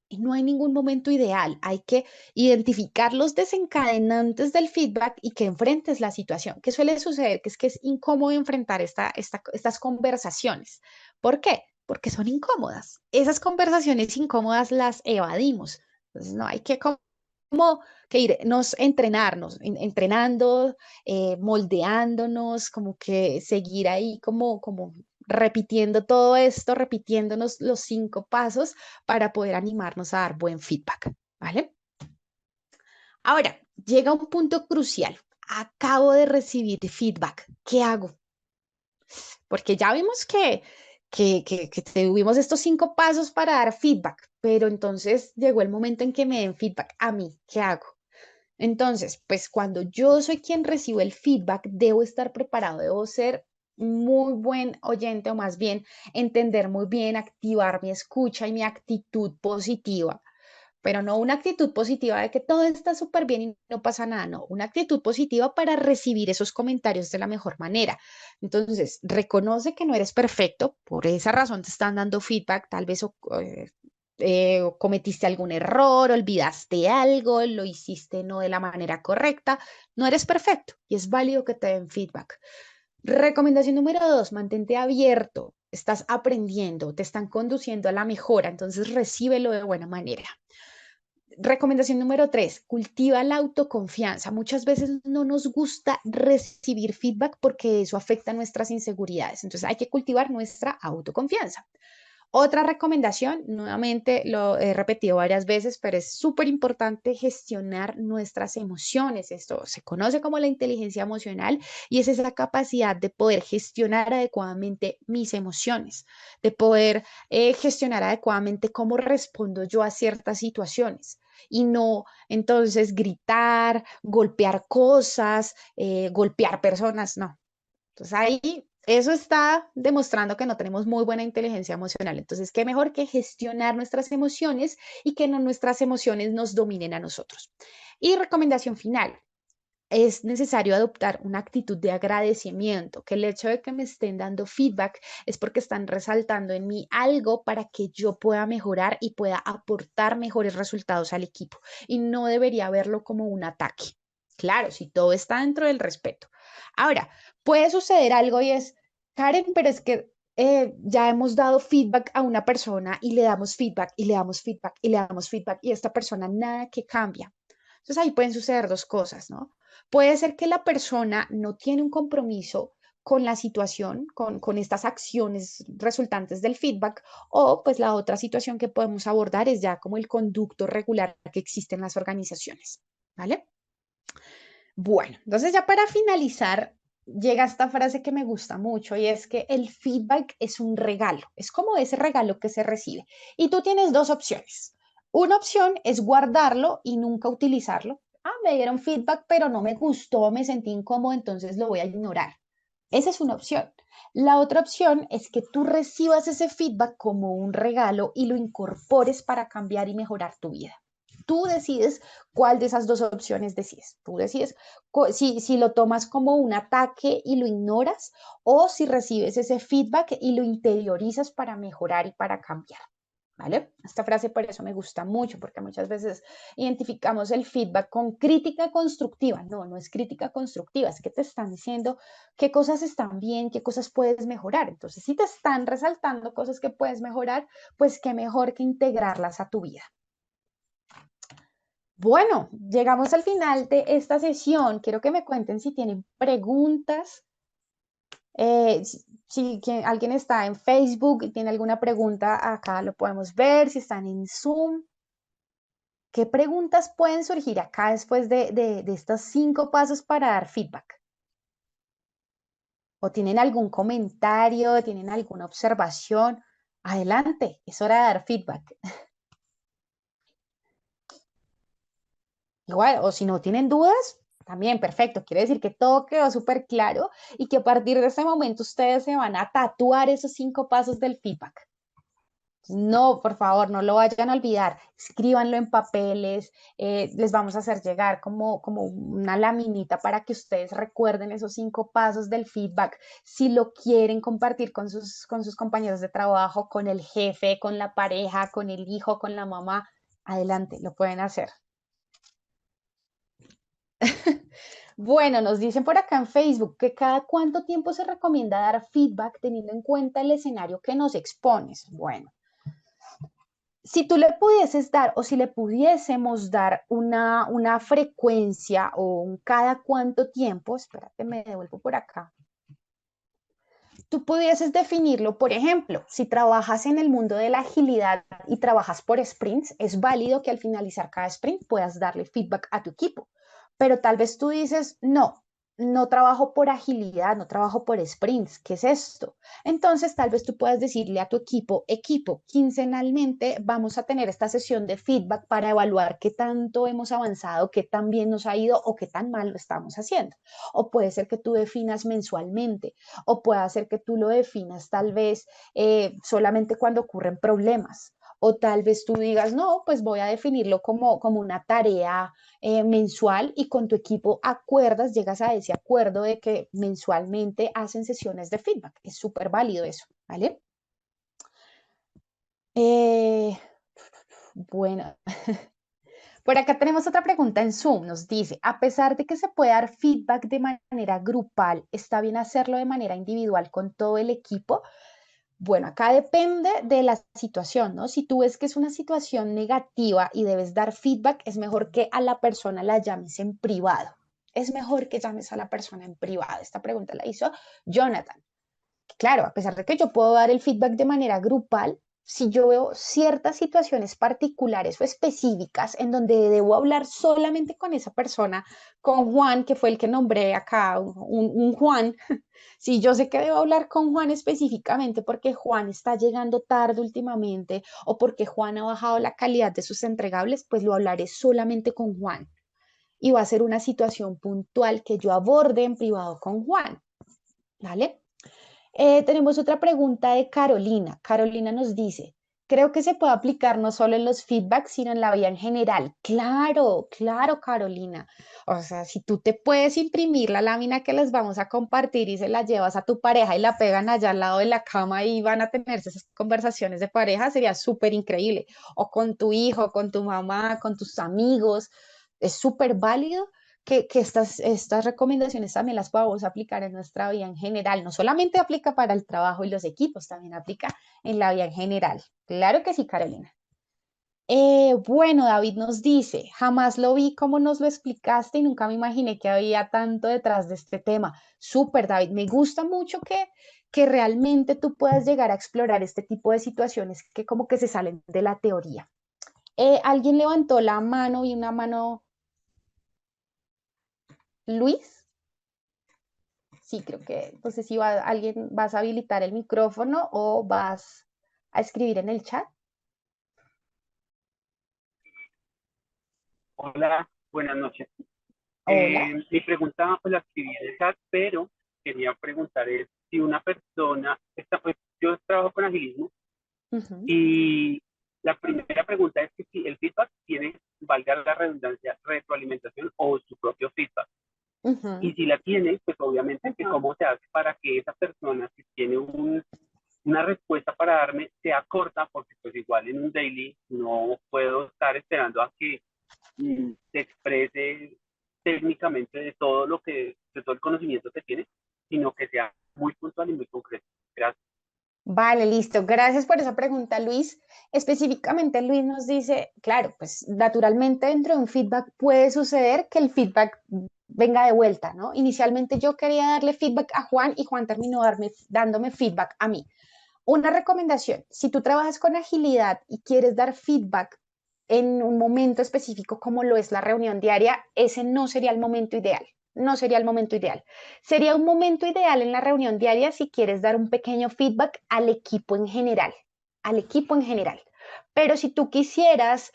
Y no hay ningún momento ideal. Hay que identificar los desencadenantes del feedback y que enfrentes la situación. ¿Qué suele suceder? Que es incómodo enfrentar estas conversaciones. ¿Por qué? Porque son incómodas. Esas conversaciones incómodas las evadimos. Entonces, no hay que como que irnos entrenando, moldeándonos, como que seguir ahí como repitiendo todo esto, repitiéndonos los 5 pasos para poder animarnos a dar buen feedback, ¿vale? Ahora, llega un punto crucial. Acabo de recibir feedback. ¿Qué hago? Porque ya vimos que tuvimos estos 5 pasos para dar feedback, pero entonces llegó el momento en que me den feedback a mí. ¿Qué hago? Entonces, pues cuando yo soy quien recibo el feedback, debo estar preparado, debo ser muy buen oyente o más bien entender muy bien, activar mi escucha y mi actitud positiva, pero no una actitud positiva de que todo está súper bien y no pasa nada, no, una actitud positiva para recibir esos comentarios de la mejor manera. Entonces, reconoce que no eres perfecto, por esa razón te están dando feedback, tal vez cometiste algún error, olvidaste algo, lo hiciste no de la manera correcta, no eres perfecto y es válido que te den feedback. Recomendación número 2, mantente abierto, estás aprendiendo, te están conduciendo a la mejora, entonces recíbelo de buena manera. Recomendación número 3, cultiva la autoconfianza. Muchas veces no nos gusta recibir feedback porque eso afecta nuestras inseguridades. Entonces hay que cultivar nuestra autoconfianza. Otra recomendación, nuevamente lo he repetido varias veces, pero es súper importante gestionar nuestras emociones. Esto se conoce como la inteligencia emocional y es esa capacidad de poder gestionar adecuadamente mis emociones, de poder gestionar adecuadamente cómo respondo yo a ciertas situaciones y no entonces gritar, golpear cosas, golpear personas, no. Entonces ahí eso está demostrando que no tenemos muy buena inteligencia emocional. Entonces, ¿qué mejor que gestionar nuestras emociones y que no nuestras emociones nos dominen a nosotros? Y recomendación final, es necesario adoptar una actitud de agradecimiento, que el hecho de que me estén dando feedback es porque están resaltando en mí algo para que yo pueda mejorar y pueda aportar mejores resultados al equipo. Y no debería verlo como un ataque. Claro, si todo está dentro del respeto. Ahora, puede suceder algo y es, Karen, pero es que ya hemos dado feedback a una persona y le damos feedback y le damos feedback y le damos feedback y esta persona nada que cambia. Entonces ahí pueden suceder 2 cosas, ¿no? Puede ser que la persona no tiene un compromiso con la situación, con estas acciones resultantes del feedback, o pues la otra situación que podemos abordar es ya como el conducto regular que existe en las organizaciones, ¿vale? Bueno, entonces ya para finalizar, llega esta frase que me gusta mucho y es que el feedback es un regalo, es como ese regalo que se recibe. Y tú tienes 2 opciones. Una opción es guardarlo y nunca utilizarlo. Ah, me dieron feedback, pero no me gustó, me sentí incómodo, entonces lo voy a ignorar. Esa es una opción. La otra opción es que tú recibas ese feedback como un regalo y lo incorpores para cambiar y mejorar tu vida. Tú decides cuál de esas 2 opciones decides. Tú decides si lo tomas como un ataque y lo ignoras o si recibes ese feedback y lo interiorizas para mejorar y para cambiar. ¿vale? Esta frase por eso me gusta mucho, porque muchas veces identificamos el feedback con crítica constructiva. No, no es crítica constructiva, es que te están diciendo qué cosas están bien, qué cosas puedes mejorar. Entonces, si te están resaltando cosas que puedes mejorar, pues qué mejor que integrarlas a tu vida. Bueno, llegamos al final de esta sesión. Quiero que me cuenten si tienen preguntas. Si alguien está en Facebook y tiene alguna pregunta, acá lo podemos ver. Si están en Zoom, ¿qué preguntas pueden surgir acá después de estos 5 pasos para dar feedback? ¿O tienen algún comentario? ¿Tienen alguna observación? Adelante, es hora de dar feedback. Igual, o si no tienen dudas, también perfecto. Quiere decir que todo quedó súper claro y que a partir de ese momento ustedes se van a tatuar esos 5 pasos del feedback. No, por favor, no lo vayan a olvidar. Escríbanlo en papeles. Les vamos a hacer llegar como una laminita para que ustedes recuerden esos 5 pasos del feedback. Si lo quieren compartir con sus compañeros de trabajo, con el jefe, con la pareja, con el hijo, con la mamá, adelante, lo pueden hacer. Bueno, nos dicen por acá en Facebook que cada cuánto tiempo se recomienda dar feedback teniendo en cuenta el escenario que nos expones. Bueno, si tú le pudieses dar o si le pudiésemos dar una frecuencia o un cada cuánto tiempo, espérate, me devuelvo por acá. Tú pudieses definirlo, por ejemplo, si trabajas en el mundo de la agilidad y trabajas por sprints, es válido que al finalizar cada sprint puedas darle feedback a tu equipo. Pero tal vez tú dices, no, no trabajo por agilidad, no trabajo por sprints, ¿qué es esto? Entonces tal vez tú puedas decirle a tu equipo, quincenalmente vamos a tener esta sesión de feedback para evaluar qué tanto hemos avanzado, qué tan bien nos ha ido o qué tan mal lo estamos haciendo. O puede ser que tú definas mensualmente, o puede ser que tú lo definas tal vez solamente cuando ocurren problemas. O tal vez tú digas, no, pues voy a definirlo como una tarea mensual y con tu equipo acuerdas, llegas a ese acuerdo de que mensualmente hacen sesiones de feedback. Es súper válido eso, ¿vale? Bueno, por acá tenemos otra pregunta en Zoom. Nos dice, a pesar de que se puede dar feedback de manera grupal, ¿está bien hacerlo de manera individual con todo el equipo? Bueno, acá depende de la situación, ¿no? Si tú ves que es una situación negativa y debes dar feedback, es mejor que a la persona la llames en privado. Es mejor que llames a la persona en privado. Esta pregunta la hizo Jonathan. Claro, a pesar de que yo puedo dar el feedback de manera grupal, si yo veo ciertas situaciones particulares o específicas en donde debo hablar solamente con esa persona, con Juan, que fue el que nombré acá, un Juan, si yo sé que debo hablar con Juan específicamente porque Juan está llegando tarde últimamente o porque Juan ha bajado la calidad de sus entregables, pues lo hablaré solamente con Juan. Y va a ser una situación puntual que yo aborde en privado con Juan, ¿vale? Tenemos otra pregunta de Carolina. Carolina nos dice, creo que se puede aplicar no solo en los feedbacks, sino en la vida en general. Claro, claro, Carolina. O sea, si tú te puedes imprimir la lámina que les vamos a compartir y se la llevas a tu pareja y la pegan allá al lado de la cama y van a tener esas conversaciones de pareja, sería súper increíble. O con tu hijo, con tu mamá, con tus amigos. Es súper válido que estas recomendaciones también las podamos aplicar en nuestra vida en general. No solamente aplica para el trabajo y los equipos, también aplica en la vida en general. Claro que sí, Carolina. Bueno, David nos dice, jamás lo vi como nos lo explicaste y nunca me imaginé que había tanto detrás de este tema. Súper, David, me gusta mucho que realmente tú puedas llegar a explorar este tipo de situaciones que como que se salen de la teoría. Alguien levantó la mano y una mano, Luis. Sí, creo que, no sé si alguien vas a habilitar el micrófono o vas a escribir en el chat. Hola, buenas noches. Hola. Mi pregunta pues, la escribí en el chat, pero quería preguntar es si una persona, pues, yo trabajo con agilismo Ujú, y la primera pregunta es que si el feedback tiene, valga la redundancia, retroalimentación o su propio feedback. Y ujú, si la tiene, pues obviamente que cómo se hace para que esa persona, si tiene una respuesta para darme sea corta, porque pues igual en un daily no puedo estar esperando a que se exprese técnicamente de todo el conocimiento que tiene, sino que sea muy puntual y muy concreto. Gracias. Vale, listo. Gracias por esa pregunta, Luis. Específicamente, Luis nos dice, claro, pues naturalmente dentro de un feedback puede suceder que el feedback venga de vuelta, ¿no? Inicialmente yo quería darle feedback a Juan y Juan terminó dándome feedback a mí. Una recomendación, si tú trabajas con agilidad y quieres dar feedback en un momento específico como lo es la reunión diaria, ese no sería el momento ideal. No sería el momento ideal. Sería un momento ideal en la reunión diaria si quieres dar un pequeño feedback al equipo en general, al equipo en general. Pero si tú quisieras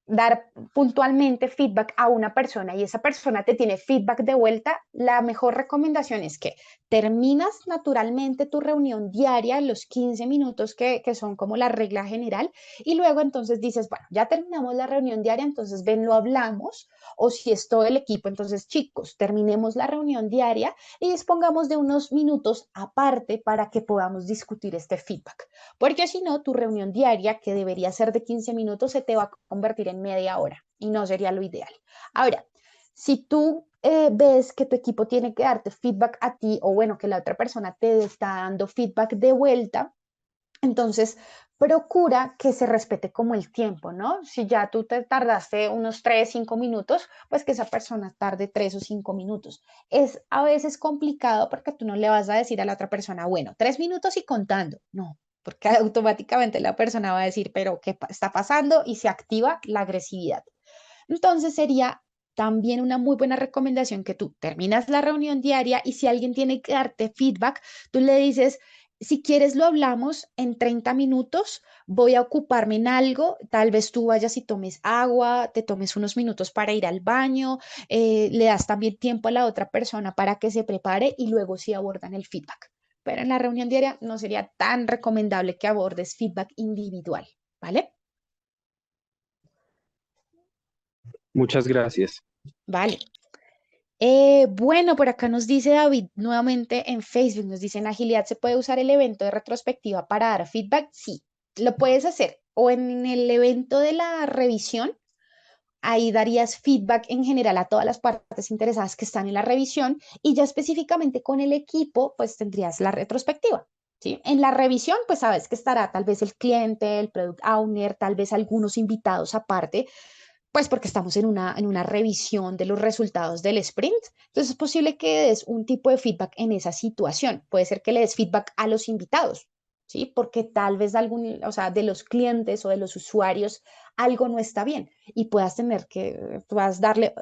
dar puntualmente feedback a una persona y esa persona te tiene feedback de vuelta, la mejor recomendación es que terminas naturalmente tu reunión diaria, los 15 minutos que son como la regla general, y luego entonces dices, bueno, ya terminamos la reunión diaria, entonces ven, lo hablamos, o si es todo el equipo, entonces chicos, terminemos la reunión diaria y dispongamos de unos minutos aparte para que podamos discutir este feedback, porque si no, tu reunión diaria, que debería ser de 15 minutos, se te va a convertir en media hora y no sería lo ideal. Ahora, si tú ves que tu equipo tiene que darte feedback a ti o bueno, que la otra persona te está dando feedback de vuelta, entonces procura que se respete como el tiempo, ¿no? Si ya tú te tardaste unos 3, 5 minutos, pues que esa persona tarde 3 o 5 minutos. Es a veces complicado porque tú no le vas a decir a la otra persona, bueno, 3 minutos y contando. No, porque automáticamente la persona va a decir, pero ¿qué está pasando? Y se activa la agresividad. Entonces sería también una muy buena recomendación que tú terminas la reunión diaria y si alguien tiene que darte feedback, tú le dices, si quieres lo hablamos en 30 minutos, voy a ocuparme en algo, tal vez tú vayas y tomes agua, te tomes unos minutos para ir al baño, le das también tiempo a la otra persona para que se prepare y luego sí abordan el feedback. Pero en la reunión diaria no sería tan recomendable que abordes feedback individual, ¿vale? Muchas gracias. Vale. Bueno, por acá nos dice David nuevamente en Facebook, nos dice en agilidad, ¿se puede usar el evento de retrospectiva para dar feedback? Sí, lo puedes hacer o en el evento de la revisión, ahí darías feedback en general a todas las partes interesadas que están en la revisión y ya específicamente con el equipo, pues tendrías la retrospectiva. ¿Sí? En la revisión, pues sabes que estará tal vez el cliente, el product owner, tal vez algunos invitados aparte, pues porque estamos en una revisión de los resultados del sprint. Entonces es posible que des un tipo de feedback en esa situación. Puede ser que le des feedback a los invitados, ¿sí? Porque tal vez algún, o sea, de los clientes o de los usuarios algo no está bien y puedas darle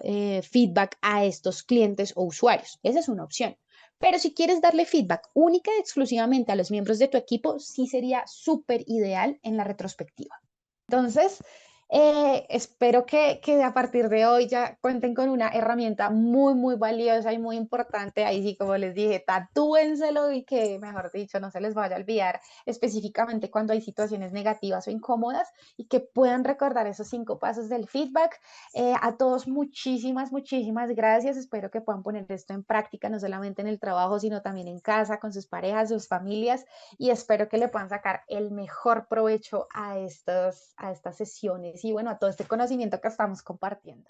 feedback a estos clientes o usuarios. Esa es una opción. Pero si quieres darle feedback única y exclusivamente a los miembros de tu equipo, sí sería súper ideal en la retrospectiva. Entonces, espero que a partir de hoy ya cuenten con una herramienta muy, muy valiosa y muy importante. Ahí sí, como les dije, tatúenselo y que, mejor dicho, no se les vaya a olvidar específicamente cuando hay situaciones negativas o incómodas y que puedan recordar esos 5 pasos del feedback. A todos, muchísimas, muchísimas gracias. Espero que puedan poner esto en práctica, no solamente en el trabajo, sino también en casa, con sus parejas, sus familias y espero que le puedan sacar el mejor provecho a estas sesiones y bueno, a todo este conocimiento que estamos compartiendo.